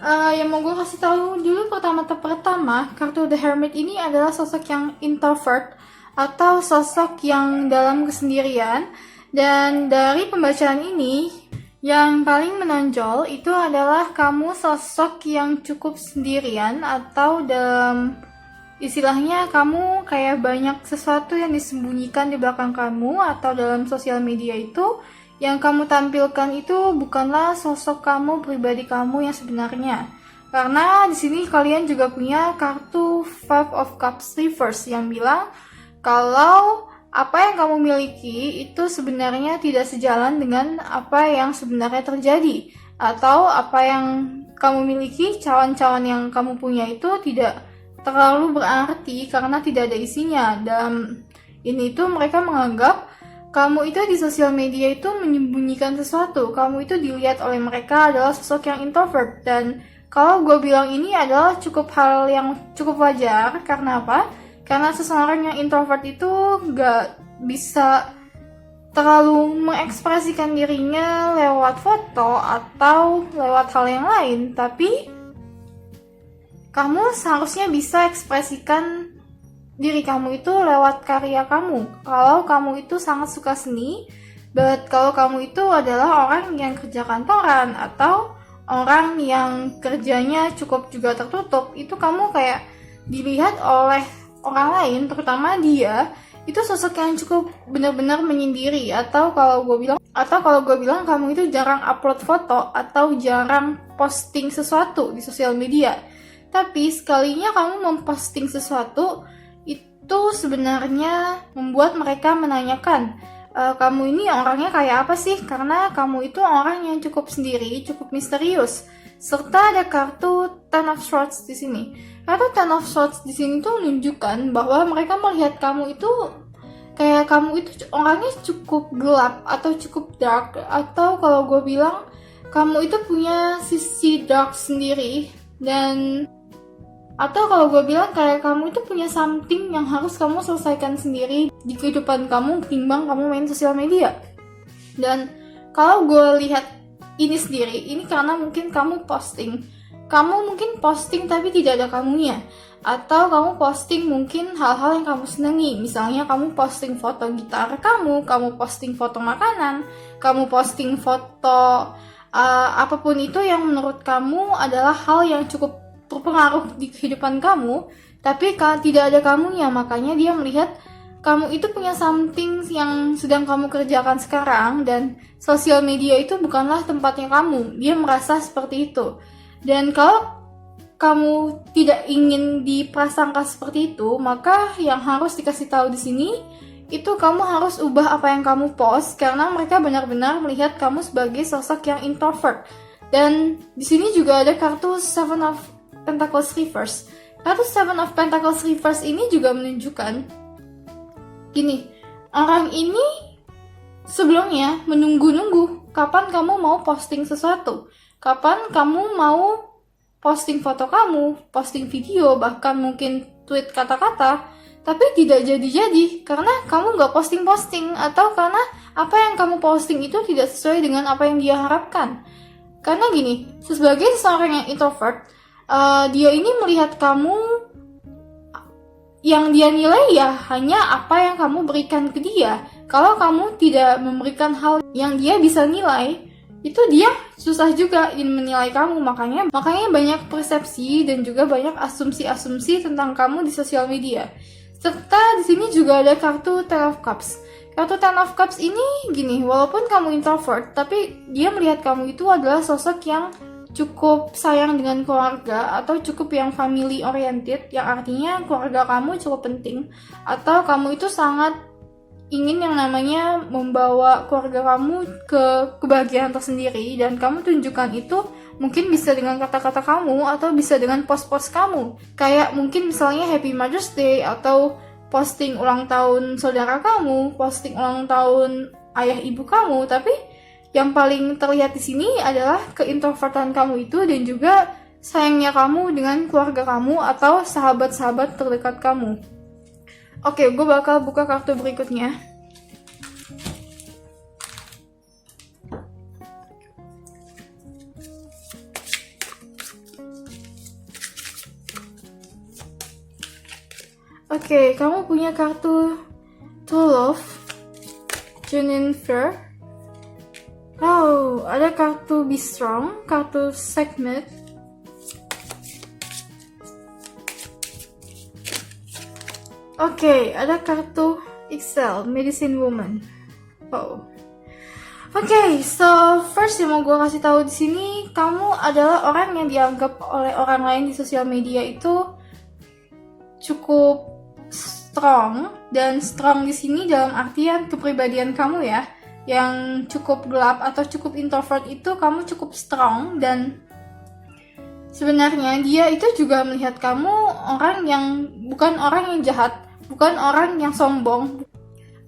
Yang mau gue kasih tahu dulu pertama, kartu The Hermit ini adalah sosok yang introvert atau sosok yang dalam kesendirian. Dan dari pembacaan ini, yang paling menonjol itu adalah kamu sosok yang cukup sendirian, atau dalam istilahnya kamu kayak banyak sesuatu yang disembunyikan di belakang kamu, atau dalam sosial media itu yang kamu tampilkan itu bukanlah sosok kamu, pribadi kamu yang sebenarnya. Karena di sini kalian juga punya kartu Five of Cups Reverse yang bilang kalau apa yang kamu miliki itu sebenarnya tidak sejalan dengan apa yang sebenarnya terjadi, atau apa yang kamu miliki, cawan-cawan yang kamu punya itu tidak terlalu berarti karena tidak ada isinya. Dan ini tuh mereka menganggap kamu itu di sosial media itu menyembunyikan sesuatu. Kamu itu dilihat oleh mereka adalah sosok yang introvert. Dan kalau gue bilang ini adalah cukup hal yang cukup wajar. Karena apa? Karena seseorang yang introvert itu gak bisa terlalu mengekspresikan dirinya lewat foto atau lewat hal yang lain. Tapi kamu seharusnya bisa ekspresikan diri kamu itu lewat karya kamu. Kalau kamu itu sangat suka seni, but kalau kamu itu adalah orang yang kerja kantoran atau orang yang kerjanya cukup juga tertutup, itu kamu kayak dilihat oleh orang lain, terutama dia itu sosok yang cukup benar-benar menyendiri, atau kalau gue bilang Atau kalau gue bilang kamu itu jarang upload foto atau jarang posting sesuatu di sosial media. Tapi sekalinya kamu memposting sesuatu, itu sebenarnya membuat mereka menanyakan, kamu ini orangnya kayak apa sih? Karena kamu itu orang yang cukup sendiri, cukup misterius. Serta ada kartu Ten of Swords di sini. Kartu Ten of Swords di sini tuh menunjukkan bahwa mereka melihat kamu itu kayak kamu itu orangnya cukup gelap atau cukup dark, atau kalau gue bilang kamu itu punya sisi dark sendiri, dan atau kalau gue bilang kayak kamu itu punya something yang harus kamu selesaikan sendiri di kehidupan kamu ketimbang kamu main sosial media. Dan kalau gue lihat ini sendiri, ini karena mungkin kamu mungkin posting tapi tidak ada kamunya. Atau kamu posting mungkin hal-hal yang kamu senangi. Misalnya kamu posting foto gitar kamu posting foto makanan, kamu posting foto apapun itu yang menurut kamu adalah hal yang cukup berpengaruh di kehidupan kamu, tapi kalau tidak ada kamunya, makanya dia melihat kamu itu punya something yang sedang kamu kerjakan sekarang, dan sosial media itu bukanlah tempatnya kamu. Dia merasa seperti itu. Dan kalau kamu tidak ingin diprasangka seperti itu, maka yang harus dikasih tahu di sini itu kamu harus ubah apa yang kamu post, karena mereka benar-benar melihat kamu sebagai sosok yang introvert. Dan di sini juga ada kartu Seven of Pentacles Reverse. Kartu Seven of Pentacles Reverse ini juga menunjukkan gini, orang ini sebelumnya menunggu-nunggu kapan kamu mau posting sesuatu, kapan kamu mau posting foto kamu, posting video, bahkan mungkin tweet kata-kata, tapi tidak jadi-jadi karena kamu nggak posting-posting, atau karena apa yang kamu posting itu tidak sesuai dengan apa yang dia harapkan. Karena gini, sebagai seorang yang introvert, dia ini melihat kamu, yang dia nilai ya hanya apa yang kamu berikan ke dia. Kalau kamu tidak memberikan hal yang dia bisa nilai, itu dia susah juga menilai kamu. Makanya banyak persepsi dan juga banyak asumsi-asumsi tentang kamu di sosial media. Serta di sini juga ada kartu Ten of Cups. Kartu Ten of Cups ini gini, walaupun kamu introvert, tapi dia melihat kamu itu adalah sosok yang cukup sayang dengan keluarga, atau cukup yang family oriented, yang artinya keluarga kamu cukup penting, atau kamu itu sangat ingin yang namanya membawa keluarga kamu ke kebahagiaan tersendiri, dan kamu tunjukkan itu mungkin bisa dengan kata-kata kamu atau bisa dengan post-post kamu. Kayak mungkin misalnya Happy Mother's Day, atau posting ulang tahun saudara kamu, posting ulang tahun ayah ibu kamu. Tapi yang paling terlihat di sini adalah keintrovertan kamu itu, dan juga sayangnya kamu dengan keluarga kamu atau sahabat-sahabat terdekat kamu. Oke, gue bakal buka kartu berikutnya. Oke, kamu punya kartu Two Love, Jennifer. Oh, ada kartu Be Strong, kartu Segment. Oke, ada kartu Excel, Medicine Woman. Oh. Oke, so first yang mau gue kasih tahu di sini, kamu adalah orang yang dianggap oleh orang lain di sosial media itu cukup strong, dan strong di sini dalam artian kepribadian kamu ya, yang cukup gelap atau cukup introvert itu kamu cukup strong, dan sebenarnya dia itu juga melihat kamu orang yang bukan orang yang jahat, bukan orang yang sombong,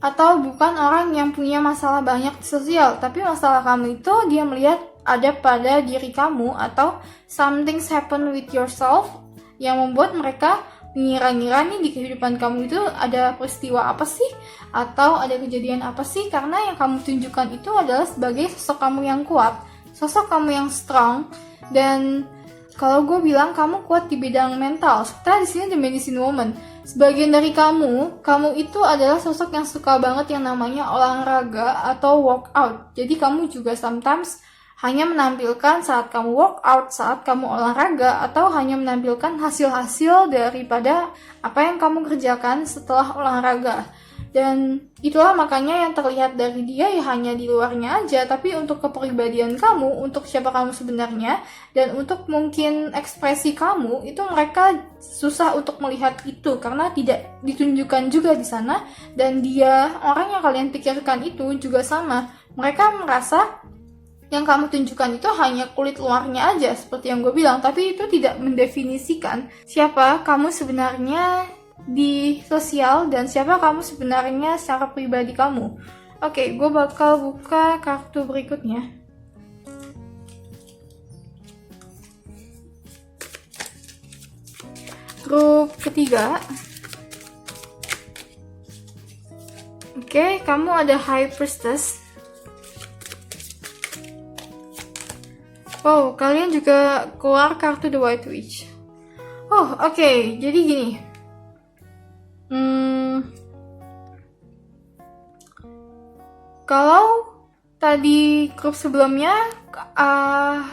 atau bukan orang yang punya masalah banyak di sosial, tapi masalah kamu itu dia melihat ada pada diri kamu, atau something's happen with yourself yang membuat mereka mengira-ngira nih di kehidupan kamu itu ada peristiwa apa sih, atau ada kejadian apa sih, karena yang kamu tunjukkan itu adalah sebagai sosok kamu yang kuat, sosok kamu yang strong. Dan kalau gue bilang kamu kuat di bidang mental, serta di sini The Medicine Woman. Sebagian dari kamu itu adalah sosok yang suka banget yang namanya olahraga atau workout. Jadi kamu juga sometimes hanya menampilkan saat kamu workout, saat kamu olahraga, atau hanya menampilkan hasil-hasil daripada apa yang kamu kerjakan setelah olahraga. Dan itulah makanya yang terlihat dari dia ya hanya di luarnya aja, tapi untuk kepribadian kamu, untuk siapa kamu sebenarnya, dan untuk mungkin ekspresi kamu, itu mereka susah untuk melihat itu karena tidak ditunjukkan juga di sana. Dan dia, orang yang kalian pikirkan itu juga sama. Mereka merasa yang kamu tunjukkan itu hanya kulit luarnya aja, seperti yang gue bilang, tapi itu tidak mendefinisikan siapa kamu sebenarnya di sosial dan siapa kamu sebenarnya secara pribadi kamu. Oke, gue bakal buka kartu berikutnya. Grup ketiga. Oke, kamu ada High Priestess. Oh, kalian juga keluar kartu The White Witch. Oh, oke, jadi gini. Kalau tadi grup sebelumnya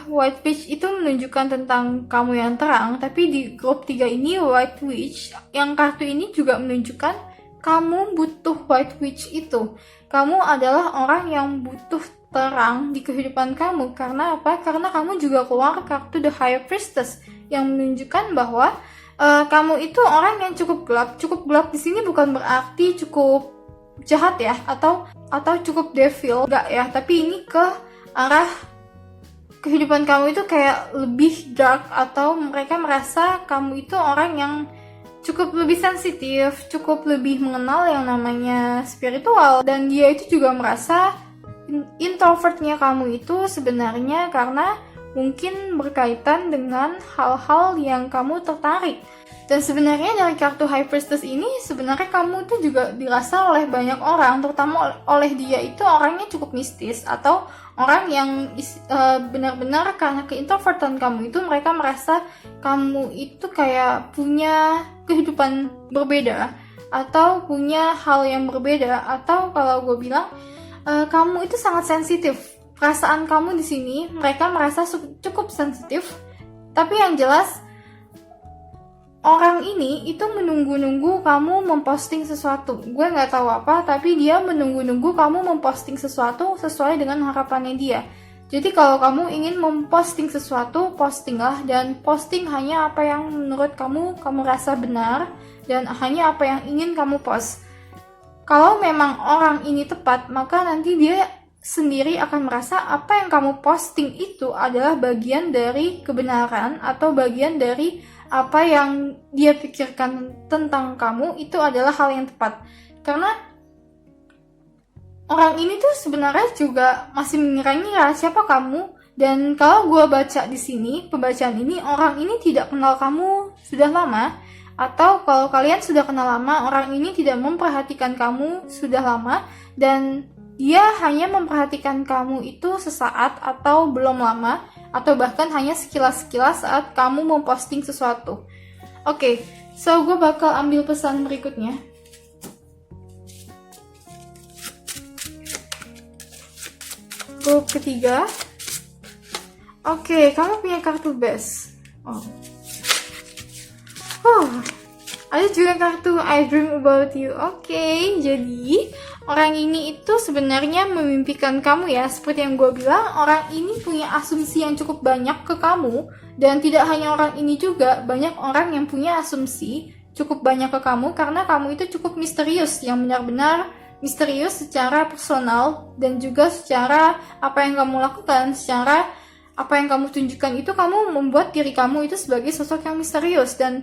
White Witch itu menunjukkan tentang kamu yang terang, tapi di grup 3 ini White Witch yang kartu ini juga menunjukkan kamu butuh White Witch itu. Kamu adalah orang yang butuh terang di kehidupan kamu. Karena apa? Karena kamu juga keluar kartu The High Priestess yang menunjukkan bahwa kamu itu orang yang cukup gelap. Cukup gelap di sini bukan berarti cukup jahat ya, atau cukup devil, enggak ya, tapi ini ke arah kehidupan kamu itu kayak lebih dark, atau mereka merasa kamu itu orang yang cukup lebih sensitif, cukup lebih mengenal yang namanya spiritual. Dan dia itu juga merasa introvertnya kamu itu sebenarnya karena mungkin berkaitan dengan hal-hal yang kamu tertarik. Dan sebenarnya dari kartu High Priestess ini sebenarnya kamu tuh juga dirasa oleh banyak orang, terutama oleh dia itu orangnya cukup mistis, atau orang yang benar-benar karena keintrovertan kamu itu mereka merasa kamu itu kayak punya kehidupan berbeda atau punya hal yang berbeda, atau kalau gue bilang kamu itu sangat sensitif. Perasaan kamu di sini mereka merasa cukup sensitif, tapi yang jelas orang ini itu menunggu-nunggu kamu memposting sesuatu. Gue nggak tahu apa, tapi dia menunggu-nunggu kamu memposting sesuatu sesuai dengan harapannya dia. Jadi kalau kamu ingin memposting sesuatu, postinglah, dan posting hanya apa yang menurut kamu rasa benar, dan hanya apa yang ingin kamu post. Kalau memang orang ini tepat, maka nanti dia sendiri akan merasa apa yang kamu posting itu adalah bagian dari kebenaran, atau bagian dari apa yang dia pikirkan tentang kamu itu adalah hal yang tepat. Karena orang ini tuh sebenarnya juga masih mengira-ngira siapa kamu. Dan kalau gue baca di sini, pembacaan ini, orang ini tidak kenal kamu sudah lama. Atau kalau kalian sudah kenal lama, orang ini tidak memperhatikan kamu sudah lama. Dan dia hanya memperhatikan kamu itu sesaat atau belum lama, atau bahkan hanya sekilas-sekilas saat kamu memposting sesuatu. Oke, so gue bakal ambil pesan berikutnya. Grup ketiga. Oke, kamu punya kartu best. Ada juga kartu I Dream About You. Oke, jadi orang ini itu sebenarnya memimpikan kamu ya. Seperti yang gue bilang, orang ini punya asumsi yang cukup banyak ke kamu. Dan tidak hanya orang ini juga, banyak orang yang punya asumsi cukup banyak ke kamu karena kamu itu cukup misterius, yang benar-benar misterius secara personal dan juga secara apa yang kamu lakukan, secara apa yang kamu tunjukkan itu kamu membuat diri kamu itu sebagai sosok yang misterius dan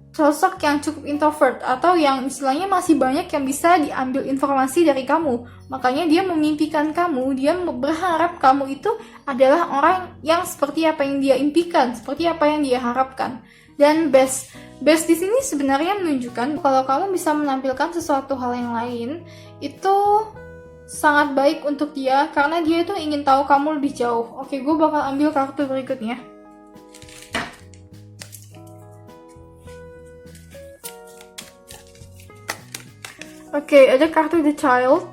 sosok yang cukup introvert, atau yang istilahnya masih banyak yang bisa diambil informasi dari kamu. Makanya dia memimpikan kamu, dia berharap kamu itu adalah orang yang seperti apa yang dia impikan, seperti apa yang dia harapkan. Dan best di sini sebenarnya menunjukkan kalau kamu bisa menampilkan sesuatu hal yang lain, itu sangat baik untuk dia karena dia itu ingin tahu kamu lebih jauh. Oke, gue bakal ambil kartu berikutnya. Oke, ada kartu The Child.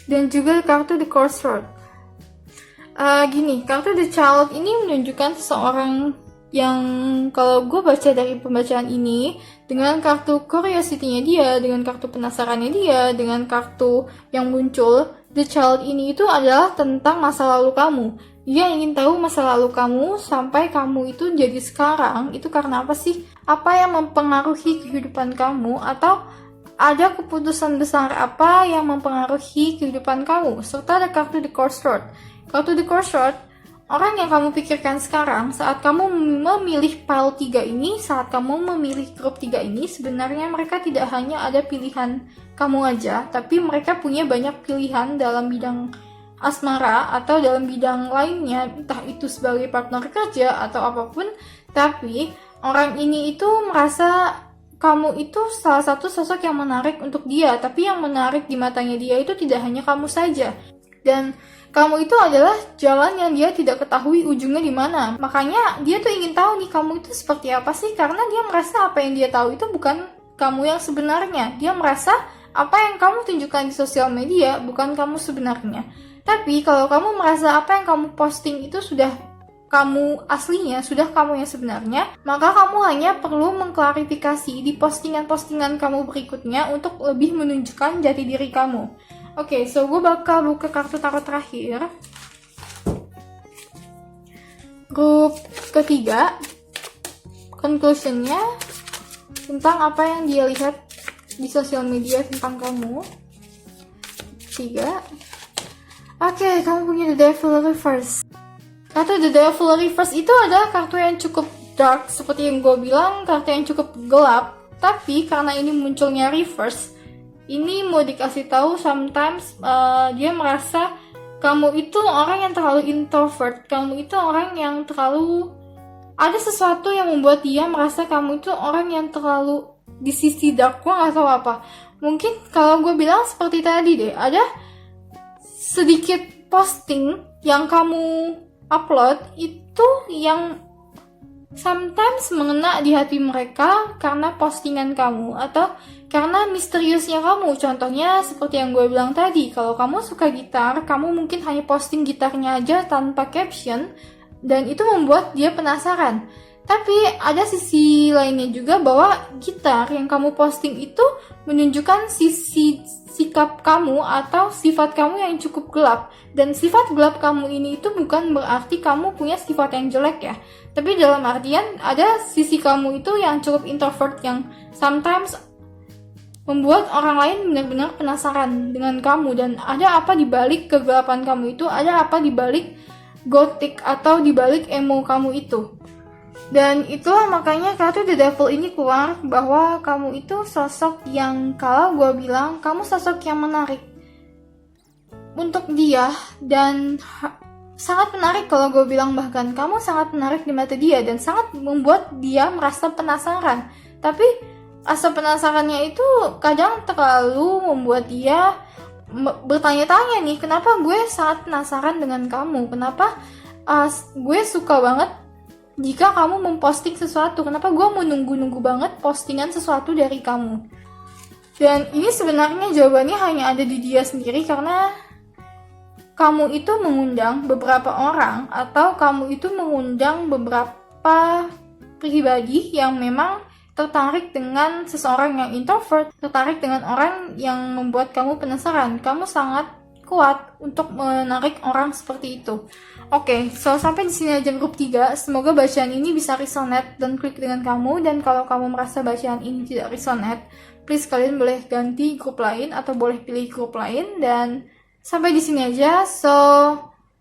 Dan juga kartu The Crossroad. Gini, kartu The Child ini menunjukkan seseorang yang kalau gue baca dari pembacaan ini, dengan kartu curiosity-nya dia, dengan kartu penasarannya dia, dengan kartu yang muncul, the child ini itu adalah tentang masa lalu kamu. Dia ingin tahu masa lalu kamu sampai kamu itu jadi sekarang, itu karena apa sih? Apa yang mempengaruhi kehidupan kamu, atau ada keputusan besar apa yang mempengaruhi kehidupan kamu? Serta ada kartu the crossroad. Kartu the crossroad, orang yang kamu pikirkan sekarang, saat kamu memilih pile 3 ini, saat kamu memilih grup 3 ini, sebenarnya mereka tidak hanya ada pilihan kamu aja, tapi mereka punya banyak pilihan dalam bidang asmara atau dalam bidang lainnya, entah itu sebagai partner kerja atau apapun. Tapi orang ini itu merasa kamu itu salah satu sosok yang menarik untuk dia, tapi yang menarik di matanya dia itu tidak hanya kamu saja, dan kamu itu adalah jalan yang dia tidak ketahui ujungnya di mana. Makanya dia tuh ingin tahu nih kamu itu seperti apa sih, karena dia merasa apa yang dia tahu itu bukan kamu yang sebenarnya. Dia merasa apa yang kamu tunjukkan di sosial media bukan kamu sebenarnya. Tapi kalau kamu merasa apa yang kamu posting itu sudah kamu aslinya, sudah kamu yang sebenarnya, maka kamu hanya perlu mengklarifikasi di postingan-postingan kamu berikutnya untuk lebih menunjukkan jati diri kamu. Oke, so gue bakal buka kartu tarot terakhir. Grup ketiga, conclusionnya tentang apa yang dia lihat di sosial media tentang kamu. 3. Oke, kamu punya The Devil Reverse. Kartu The Devil Reverse itu adalah kartu yang cukup dark, seperti yang gue bilang, kartu yang cukup gelap. Tapi karena ini munculnya reverse, ini mau dikasih tahu sometimes dia merasa kamu itu orang yang terlalu introvert, kamu itu orang yang terlalu, ada sesuatu yang membuat dia merasa kamu itu orang yang terlalu di sisi dark. Gue gak tahu apa. Mungkin kalau gue bilang seperti tadi deh, ada sedikit posting yang kamu upload itu yang sometimes mengena di hati mereka karena postingan kamu atau karena misteriusnya kamu. Contohnya seperti yang gue bilang tadi, kalau kamu suka gitar, kamu mungkin hanya posting gitarnya aja tanpa caption, dan itu membuat dia penasaran. Tapi ada sisi lainnya juga bahwa gitar yang kamu posting itu menunjukkan sisi sikap kamu atau sifat kamu yang cukup gelap. Dan sifat gelap kamu ini itu bukan berarti kamu punya sifat yang jelek ya. Tapi dalam artian ada sisi kamu itu yang cukup introvert yang sometimes membuat orang lain benar-benar penasaran dengan kamu. Dan ada apa di balik kegelapan kamu itu, ada apa di balik gothic atau di balik emo kamu itu. Dan itulah makanya kartu The Devil ini keluar bahwa kamu itu sosok yang, kalau gue bilang, kamu sosok yang menarik untuk dia, dan sangat menarik kalau gue bilang, bahkan kamu sangat menarik di mata dia dan sangat membuat dia merasa penasaran. Tapi rasa penasarannya itu kadang terlalu membuat dia bertanya-tanya nih, kenapa gue sangat penasaran dengan kamu, kenapa gue suka banget jika kamu memposting sesuatu, kenapa gue menunggu-nunggu banget postingan sesuatu dari kamu. Dan ini sebenarnya jawabannya hanya ada di dia sendiri, karena kamu itu mengundang beberapa orang atau kamu itu mengundang beberapa pribadi yang memang tertarik dengan seseorang yang introvert, tertarik dengan orang yang membuat kamu penasaran. Kamu sangat kuat untuk menarik orang seperti itu. Oke, so sampai di sini aja grup 3. Semoga bacaan ini bisa resonate dan klik dengan kamu. Dan kalau kamu merasa bacaan ini tidak resonate, please kalian boleh ganti grup lain atau boleh pilih grup lain. Dan sampai di sini aja. So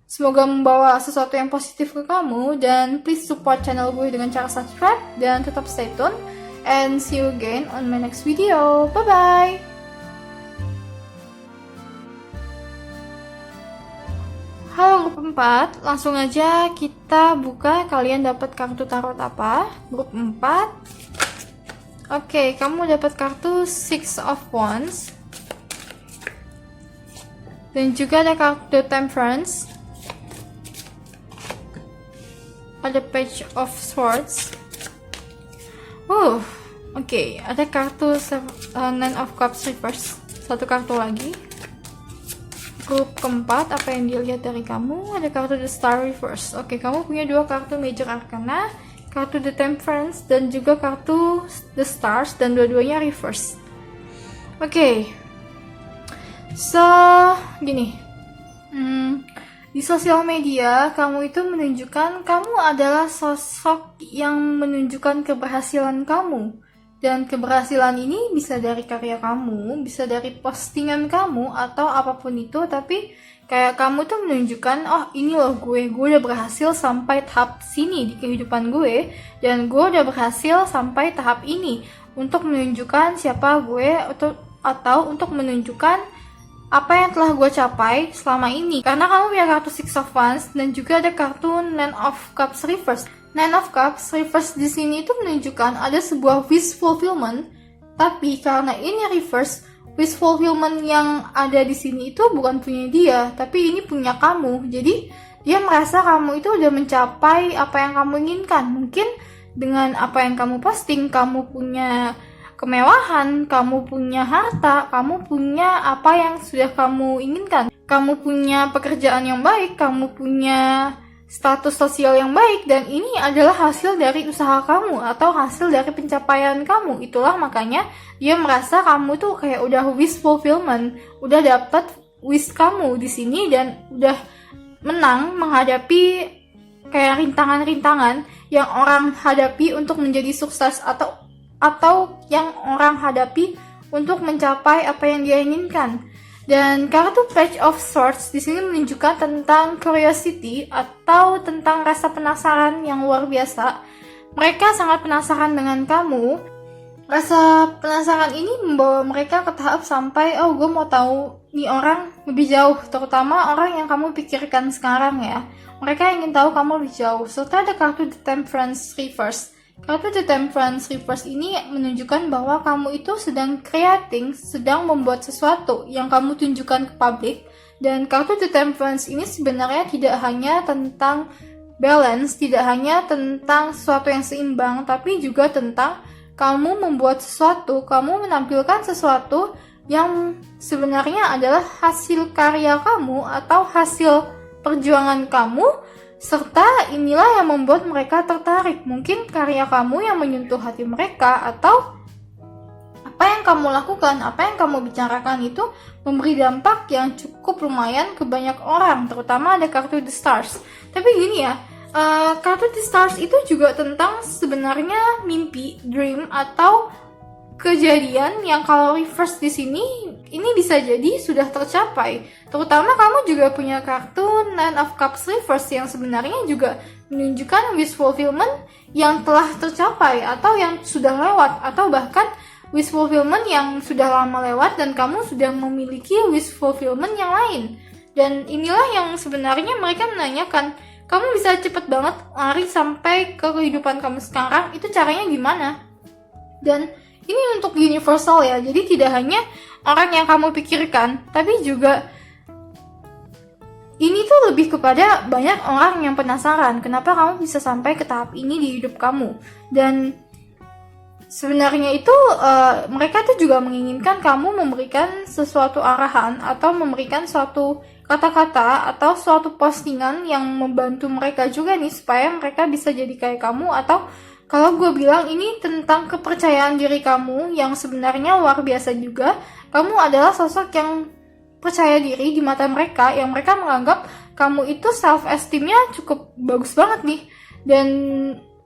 semoga membawa sesuatu yang positif ke kamu. Dan please support channel gue dengan cara subscribe dan tetap stay tune. And see you again on my next video. Bye bye. Halo grup 4, langsung aja kita buka kalian dapat kartu tarot apa. Grup 4. Oke, kamu dapat kartu Six of Wands. Dan juga ada kartu Temperance. Ada Page of Swords. Oke, ada kartu Nine of Cups Reverse. Satu kartu lagi. Grup keempat, apa yang dilihat dari kamu? Ada kartu The Star Reverse. Oke, kamu punya 2 kartu Major Arcana. kartu The Temperance, dan juga kartu The Stars, dan dua-duanya reverse. Oke. So, gini. Di sosial media, kamu itu menunjukkan kamu adalah sosok yang menunjukkan keberhasilan kamu. Dan keberhasilan ini bisa dari karya kamu, bisa dari postingan kamu, atau apapun itu. Tapi kayak kamu tuh menunjukkan, oh ini loh gue udah berhasil sampai tahap sini di kehidupan gue. Dan gue udah berhasil sampai tahap ini. Untuk menunjukkan siapa gue, atau untuk menunjukkan apa yang telah gue capai selama ini. Karena kamu punya kartu Six of Wands dan juga ada kartu Nine of Cups reverse. Nine of Cups reverse di sini itu menunjukkan ada sebuah wish fulfillment, tapi karena ini reverse, wish fulfillment yang ada di sini itu bukan punya dia, tapi ini punya kamu. Jadi dia merasa kamu itu udah mencapai apa yang kamu inginkan. Mungkin dengan apa yang kamu posting, kamu punya kemewahan, kamu punya harta, kamu punya apa yang sudah kamu inginkan. Kamu punya pekerjaan yang baik, kamu punya status sosial yang baik, dan ini adalah hasil dari usaha kamu atau hasil dari pencapaian kamu. Itulah makanya dia merasa kamu tuh kayak udah wish fulfillment, udah dapat wish kamu di sini dan udah menang menghadapi kayak rintangan-rintangan yang orang hadapi untuk menjadi sukses atau yang orang hadapi untuk mencapai apa yang dia inginkan. Dan kartu Page of Swords di sini menunjukkan tentang curiosity atau tentang rasa penasaran yang luar biasa. Mereka sangat penasaran dengan kamu. Rasa penasaran ini membawa mereka ke tahap sampai, oh gue mau tahu nih orang lebih jauh, terutama orang yang kamu pikirkan sekarang ya. Mereka ingin tahu kamu lebih jauh. Serta ada kartu The Temperance reverse. Kartu The Temperance reverse ini menunjukkan bahwa kamu itu sedang creating, sedang membuat sesuatu yang kamu tunjukkan ke publik. Dan kartu The Temperance ini sebenarnya tidak hanya tentang balance, tidak hanya tentang sesuatu yang seimbang, tapi juga tentang kamu membuat sesuatu, kamu menampilkan sesuatu yang sebenarnya adalah hasil karya kamu atau hasil perjuangan kamu. Serta inilah yang membuat mereka tertarik. Mungkin karya kamu yang menyentuh hati mereka, atau apa yang kamu lakukan, apa yang kamu bicarakan itu memberi dampak yang cukup lumayan ke banyak orang. Terutama ada kartu The Stars. Tapi gini ya, kartu The Stars itu juga tentang sebenarnya mimpi, dream, atau kejadian yang kalau reverse di sini ini bisa jadi sudah tercapai. Terutama kamu juga punya kartu Nine of Cups reverse yang sebenarnya juga menunjukkan wish fulfillment yang telah tercapai atau yang sudah lewat, atau bahkan wish fulfillment yang sudah lama lewat dan kamu sudah memiliki wish fulfillment yang lain. Dan inilah yang sebenarnya mereka menanyakan, kamu bisa cepet banget lari sampai ke kehidupan kamu sekarang, itu caranya gimana? Dan ini untuk universal ya, jadi tidak hanya orang yang kamu pikirkan, tapi juga ini tuh lebih kepada banyak orang yang penasaran kenapa kamu bisa sampai ke tahap ini di hidup kamu. Dan sebenarnya itu mereka tuh juga menginginkan kamu memberikan sesuatu arahan atau memberikan suatu kata-kata atau suatu postingan yang membantu mereka juga nih supaya mereka bisa jadi kayak kamu. Atau kalau gue bilang ini tentang kepercayaan diri kamu yang sebenarnya luar biasa juga. Kamu adalah sosok yang percaya diri di mata mereka, yang mereka menganggap kamu itu self-esteemnya cukup bagus banget nih. Dan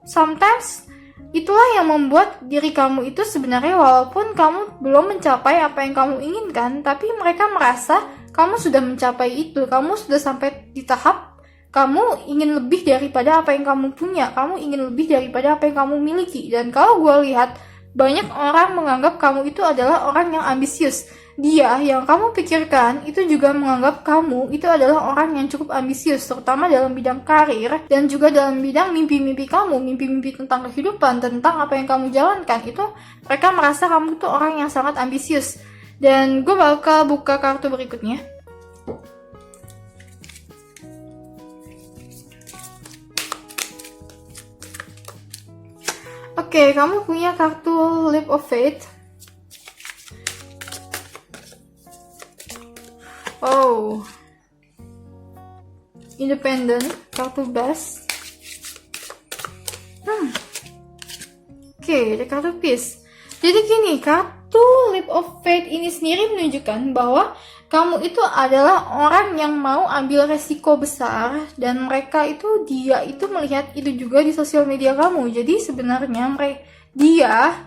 sometimes itulah yang membuat diri kamu itu sebenarnya walaupun kamu belum mencapai apa yang kamu inginkan, tapi mereka merasa kamu sudah mencapai itu. Kamu sudah sampai di tahap kamu ingin lebih daripada apa yang kamu punya, kamu ingin lebih daripada apa yang kamu miliki. Dan kalau gue lihat, banyak orang menganggap kamu itu adalah orang yang ambisius. Dia yang kamu pikirkan itu juga menganggap kamu itu adalah orang yang cukup ambisius, terutama dalam bidang karir dan juga dalam bidang mimpi-mimpi kamu, mimpi-mimpi tentang kehidupan, tentang apa yang kamu jalankan. Itu mereka merasa kamu itu orang yang sangat ambisius. Dan gue bakal buka kartu berikutnya. Oke, kamu punya kartu Leap of Faith. Oh, Independent, kartu Best. Oke, ada kartu Peace. Jadi gini, kartu Leap of Faith ini sendiri menunjukkan bahwa kamu itu adalah orang yang mau ambil resiko besar, dan dia itu melihat itu juga di sosial media kamu. Jadi sebenarnya dia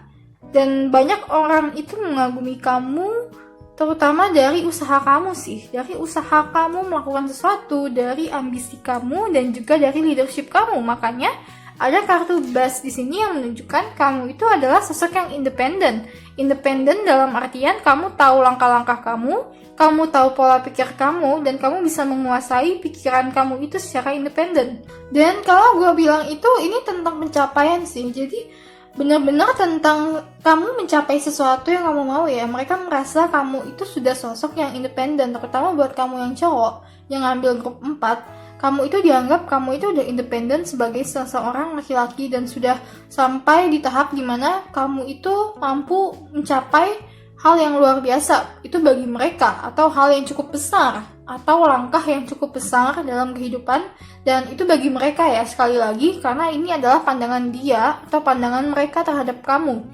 dan banyak orang itu mengagumi kamu, terutama dari usaha kamu sih, dari usaha kamu melakukan sesuatu, dari ambisi kamu, dan juga dari leadership kamu. Makanya ada kartu Bas di sini yang menunjukkan kamu itu adalah sosok yang independen. Independen dalam artian kamu tahu langkah-langkah kamu tahu pola pikir kamu, dan kamu bisa menguasai pikiran kamu itu secara independen. Dan kalau gue bilang ini tentang pencapaian sih, jadi benar-benar tentang kamu mencapai sesuatu yang kamu mau ya. Mereka merasa kamu itu sudah sosok yang independen, terutama buat kamu yang cowok yang ngambil grup 4. Kamu itu dianggap kamu itu udah independen sebagai seseorang laki-laki, dan sudah sampai di tahap dimana kamu itu mampu mencapai hal yang luar biasa. Itu bagi mereka, atau hal yang cukup besar, atau langkah yang cukup besar dalam kehidupan. Dan itu bagi mereka ya, sekali lagi, karena ini adalah pandangan dia atau pandangan mereka terhadap kamu.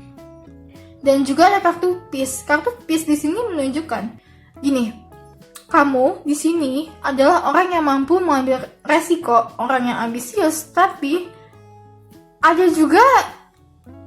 Dan juga ada kartu Peace. Kartu Peace di sini menunjukkan gini, kamu di sini adalah orang yang mampu mengambil resiko, orang yang ambisius, tapi ada juga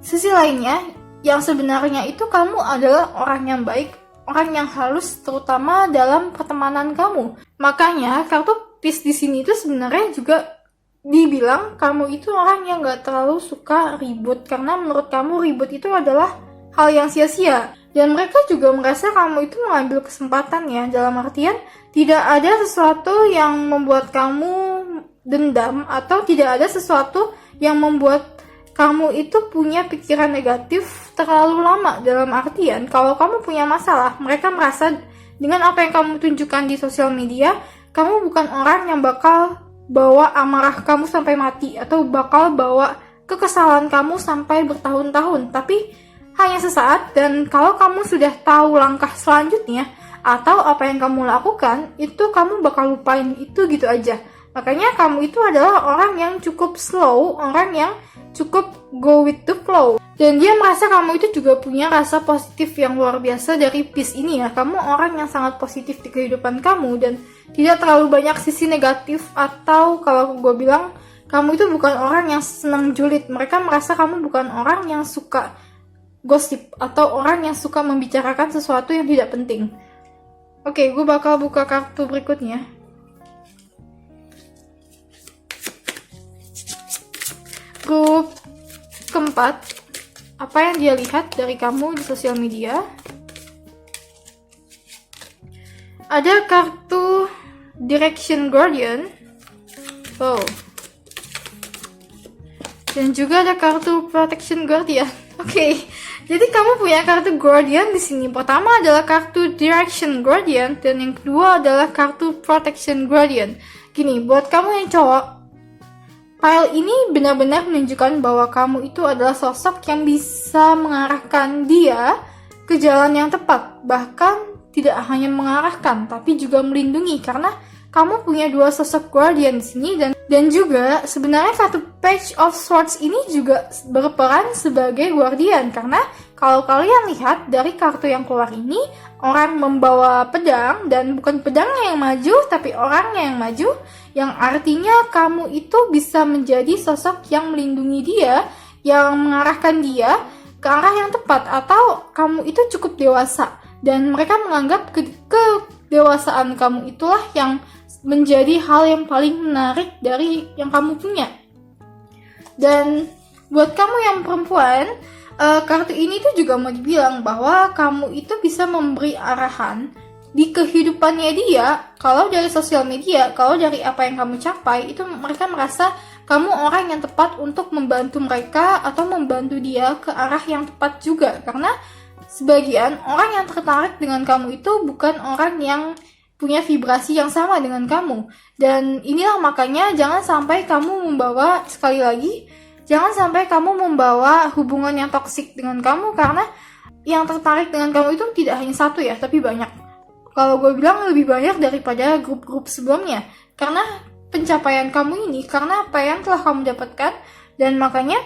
sisi lainnya yang sebenarnya itu kamu adalah orang yang baik, orang yang halus, terutama dalam pertemanan kamu. Makanya kartu Peace di sini itu sebenarnya juga dibilang kamu itu orang yang gak terlalu suka ribut, karena menurut kamu ribut itu adalah hal yang sia-sia. Dan mereka juga merasa kamu itu mengambil kesempatan ya, dalam artian tidak ada sesuatu yang membuat kamu dendam, atau tidak ada sesuatu yang membuat kamu itu punya pikiran negatif terlalu lama. Dalam artian kalau kamu punya masalah, mereka merasa dengan apa yang kamu tunjukkan di sosial media, kamu bukan orang yang bakal bawa amarah kamu sampai mati, atau bakal bawa kekesalan kamu sampai bertahun-tahun, tapi hanya sesaat. Dan kalau kamu sudah tahu langkah selanjutnya atau apa yang kamu lakukan, itu kamu bakal lupain itu gitu aja. Makanya kamu itu adalah orang yang cukup slow, orang yang cukup go with the flow. Dan dia merasa kamu itu juga punya rasa positif yang luar biasa dari Peace ini ya. Kamu orang yang sangat positif di kehidupan kamu, dan tidak terlalu banyak sisi negatif. Atau kalau gue bilang, kamu itu bukan orang yang senang julid. Mereka merasa kamu bukan orang yang suka gosip, atau orang yang suka membicarakan sesuatu yang tidak penting. Oke, gue bakal buka kartu berikutnya. Grup keempat, apa yang dia lihat dari kamu di sosial media. Ada kartu Direction Guardian. Dan juga ada kartu Protection Guardian. Oke. Jadi kamu punya kartu Guardian di sini. Pertama adalah kartu Direction Guardian, dan yang kedua adalah kartu Protection Guardian. Gini, buat kamu yang cowok, file ini benar-benar menunjukkan bahwa kamu itu adalah sosok yang bisa mengarahkan dia ke jalan yang tepat. Bahkan tidak hanya mengarahkan, tapi juga melindungi, karena kamu punya dua sosok Guardian di sini. Dan juga sebenarnya kartu Page of Swords ini juga berperan sebagai Guardian, karena kalau kalian lihat dari kartu yang keluar ini, orang membawa pedang, dan bukan pedangnya yang maju, tapi orangnya yang maju, yang artinya kamu itu bisa menjadi sosok yang melindungi dia, yang mengarahkan dia ke arah yang tepat, atau kamu itu cukup dewasa, dan mereka menganggap kedewasaan kamu itulah yang menjadi hal yang paling menarik dari yang kamu punya. Dan buat kamu yang perempuan, kartu ini tuh juga mau dibilang bahwa kamu itu bisa memberi arahan di kehidupannya dia. Kalau dari sosial media, kalau dari apa yang kamu capai, itu mereka merasa kamu orang yang tepat untuk membantu mereka atau membantu dia ke arah yang tepat juga. Karena sebagian orang yang tertarik dengan kamu itu bukan orang yang punya vibrasi yang sama dengan kamu. Dan inilah makanya jangan sampai kamu membawa, sekali lagi, jangan sampai kamu membawa hubungan yang toksik dengan kamu, karena yang tertarik dengan kamu itu tidak hanya satu ya, tapi banyak. Kalau gue bilang lebih banyak daripada grup-grup sebelumnya, karena pencapaian kamu ini, karena apa yang telah kamu dapatkan. Dan makanya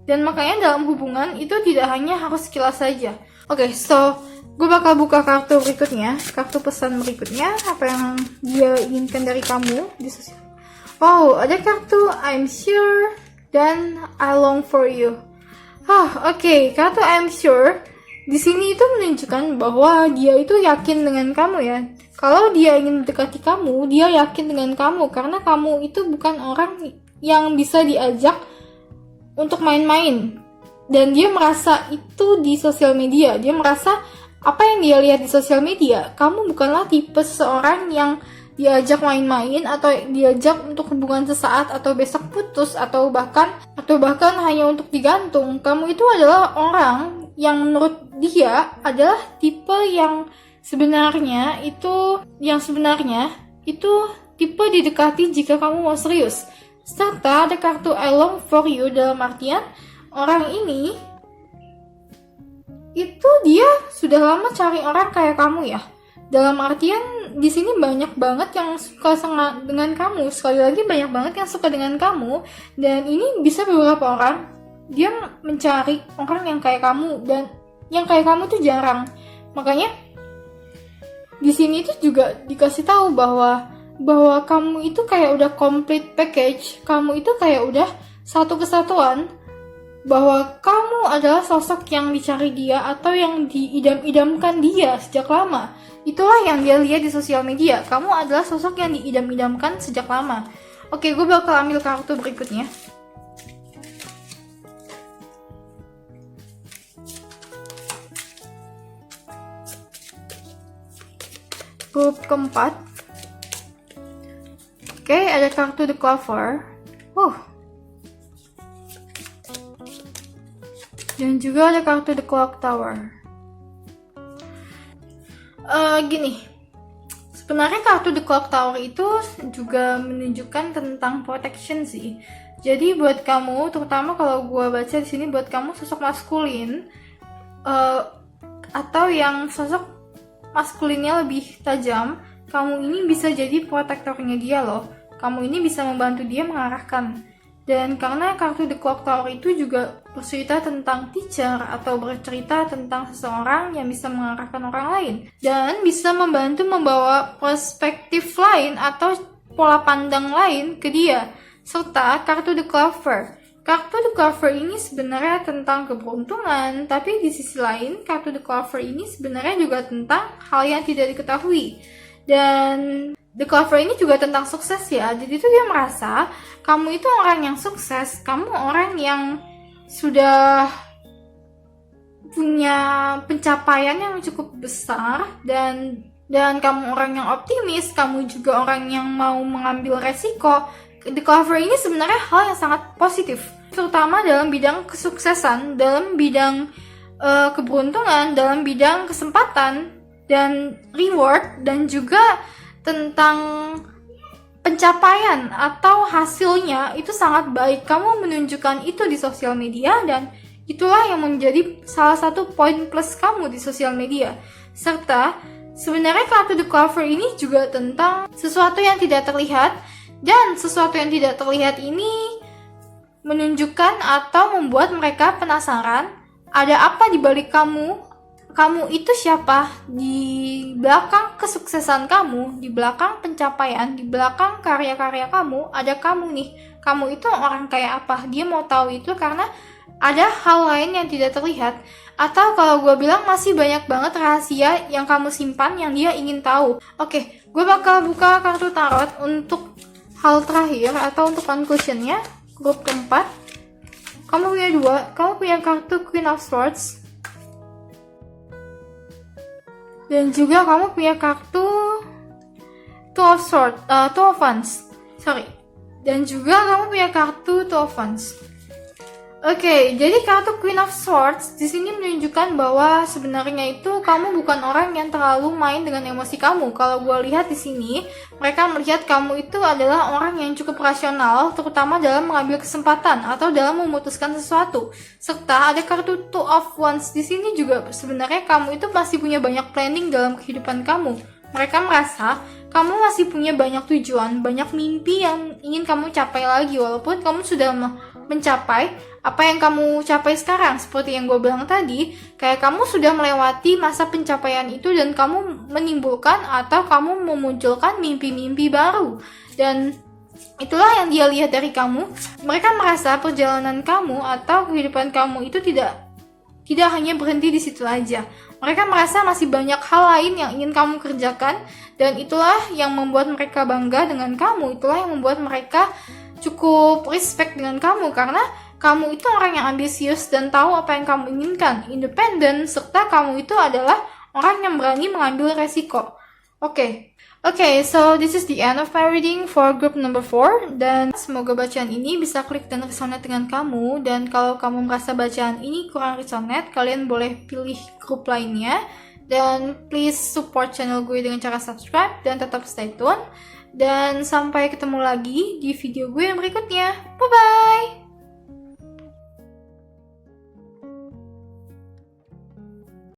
Dan makanya dalam hubungan itu tidak hanya harus sekilas saja. Oke, so gue bakal buka kartu berikutnya, kartu pesan berikutnya, apa yang dia inginkan dari kamu di sosial. Oh, ada kartu I'm sure dan I long for you. Oke, kartu I'm sure di sini itu menunjukkan bahwa dia itu yakin dengan kamu ya. Kalau dia ingin mendekati kamu, dia yakin dengan kamu karena kamu itu bukan orang yang bisa diajak untuk main-main. Dan dia merasa itu di sosial media. Dia merasa apa yang dia lihat di sosial media, kamu bukanlah tipe seseorang yang diajak main-main atau diajak untuk hubungan sesaat atau besok putus atau bahkan hanya untuk digantung. Kamu itu adalah orang yang menurut dia adalah tipe yang sebenarnya itu tipe didekati jika kamu mau serius. Serta ada kartu I long for you dalam artian orang ini itu dia sudah lama cari orang kayak kamu ya. Dalam artian di sini banyak banget yang suka dengan kamu. Sekali lagi banyak banget yang suka dengan kamu. Dan ini bisa beberapa orang dia mencari orang yang kayak kamu dan yang kayak kamu tuh jarang. Makanya di sini tuh juga dikasih tahu bahwa kamu itu kayak udah complete package. Kamu itu kayak udah satu kesatuan. Bahwa kamu adalah sosok yang dicari dia atau yang diidam-idamkan dia sejak lama. Itulah yang dia lihat di sosial media. Kamu adalah sosok yang diidam-idamkan sejak lama. Oke, gue bakal ambil kartu berikutnya. Grup keempat. Oke, ada kartu The Clover. Dan juga ada kartu The Clock Tower. Gini, sebenarnya kartu The Clock Tower itu juga menunjukkan tentang protection sih. Jadi buat kamu, terutama kalau gue baca di sini buat kamu sosok maskulin atau yang sosok maskulinnya lebih tajam, kamu ini bisa jadi protektornya dia loh. Kamu ini bisa membantu dia mengarahkan. Dan karena kartu The Clock Tower itu juga bercerita tentang teacher atau bercerita tentang seseorang yang bisa mengarahkan orang lain dan bisa membantu membawa perspektif lain atau pola pandang lain ke dia. Serta kartu The Clover. Kartu The Clover ini sebenarnya tentang keberuntungan, tapi di sisi lain kartu The Clover ini sebenarnya juga tentang hal yang tidak diketahui. Dan The Clover ini juga tentang sukses ya. Jadi itu dia merasa kamu itu orang yang sukses, kamu orang yang sudah punya pencapaian yang cukup besar dan kamu orang yang optimis, kamu juga orang yang mau mengambil resiko. The Clover ini sebenarnya hal yang sangat positif, terutama dalam bidang kesuksesan, dalam bidang keberuntungan, dalam bidang kesempatan dan reward, dan juga tentang pencapaian atau hasilnya itu sangat baik. Kamu menunjukkan itu di sosial media dan itulah yang menjadi salah satu poin plus kamu di sosial media. Serta sebenarnya kartu The Clover ini juga tentang sesuatu yang tidak terlihat, dan sesuatu yang tidak terlihat ini menunjukkan atau membuat mereka penasaran ada apa di balik kamu. Kamu itu siapa di belakang kesuksesan kamu, di belakang pencapaian, di belakang karya-karya kamu, ada kamu nih. Kamu itu orang kayak apa? Dia mau tahu itu karena ada hal lain yang tidak terlihat. Atau kalau gue bilang masih banyak banget rahasia yang kamu simpan yang dia ingin tahu. Oke, gue bakal buka kartu tarot untuk hal terakhir atau untuk conclusionnya. Grup keempat. Kamu punya dua. Kamu punya kartu Queen of Swords. Dan juga kamu punya kartu Two of Wands. Dan juga kamu punya kartu Two of Wands. Oke, jadi kartu Queen of Swords di sini menunjukkan bahwa sebenarnya itu kamu bukan orang yang terlalu main dengan emosi kamu. Kalau gue lihat di sini, mereka melihat kamu itu adalah orang yang cukup rasional, terutama dalam mengambil kesempatan atau dalam memutuskan sesuatu. Serta ada kartu Two of Wands di sini juga sebenarnya kamu itu masih punya banyak planning dalam kehidupan kamu. Mereka merasa kamu masih punya banyak tujuan, banyak mimpi yang ingin kamu capai lagi, walaupun kamu sudah mencapai apa yang kamu capai sekarang. Seperti yang gue bilang tadi, kayak kamu sudah melewati masa pencapaian itu dan kamu menimbulkan atau kamu memunculkan mimpi-mimpi baru. Dan itulah yang dia lihat dari kamu. Mereka merasa perjalanan kamu atau kehidupan kamu itu tidak hanya berhenti di situ aja. Mereka merasa masih banyak hal lain yang ingin kamu kerjakan, dan itulah yang membuat mereka bangga dengan kamu. Itulah yang membuat mereka cukup respect dengan kamu, karena kamu itu orang yang ambisius dan tahu apa yang kamu inginkan, independen, serta kamu itu adalah orang yang berani mengambil resiko. Okay, so this is the end of my reading for group number 4, dan semoga bacaan ini bisa klik dan resonate dengan kamu. Dan kalau kamu merasa bacaan ini kurang resonate, kalian boleh pilih grup lainnya. Dan please support channel gue dengan cara subscribe dan tetap stay tune. Dan sampai ketemu lagi di video gue yang berikutnya. Bye-bye!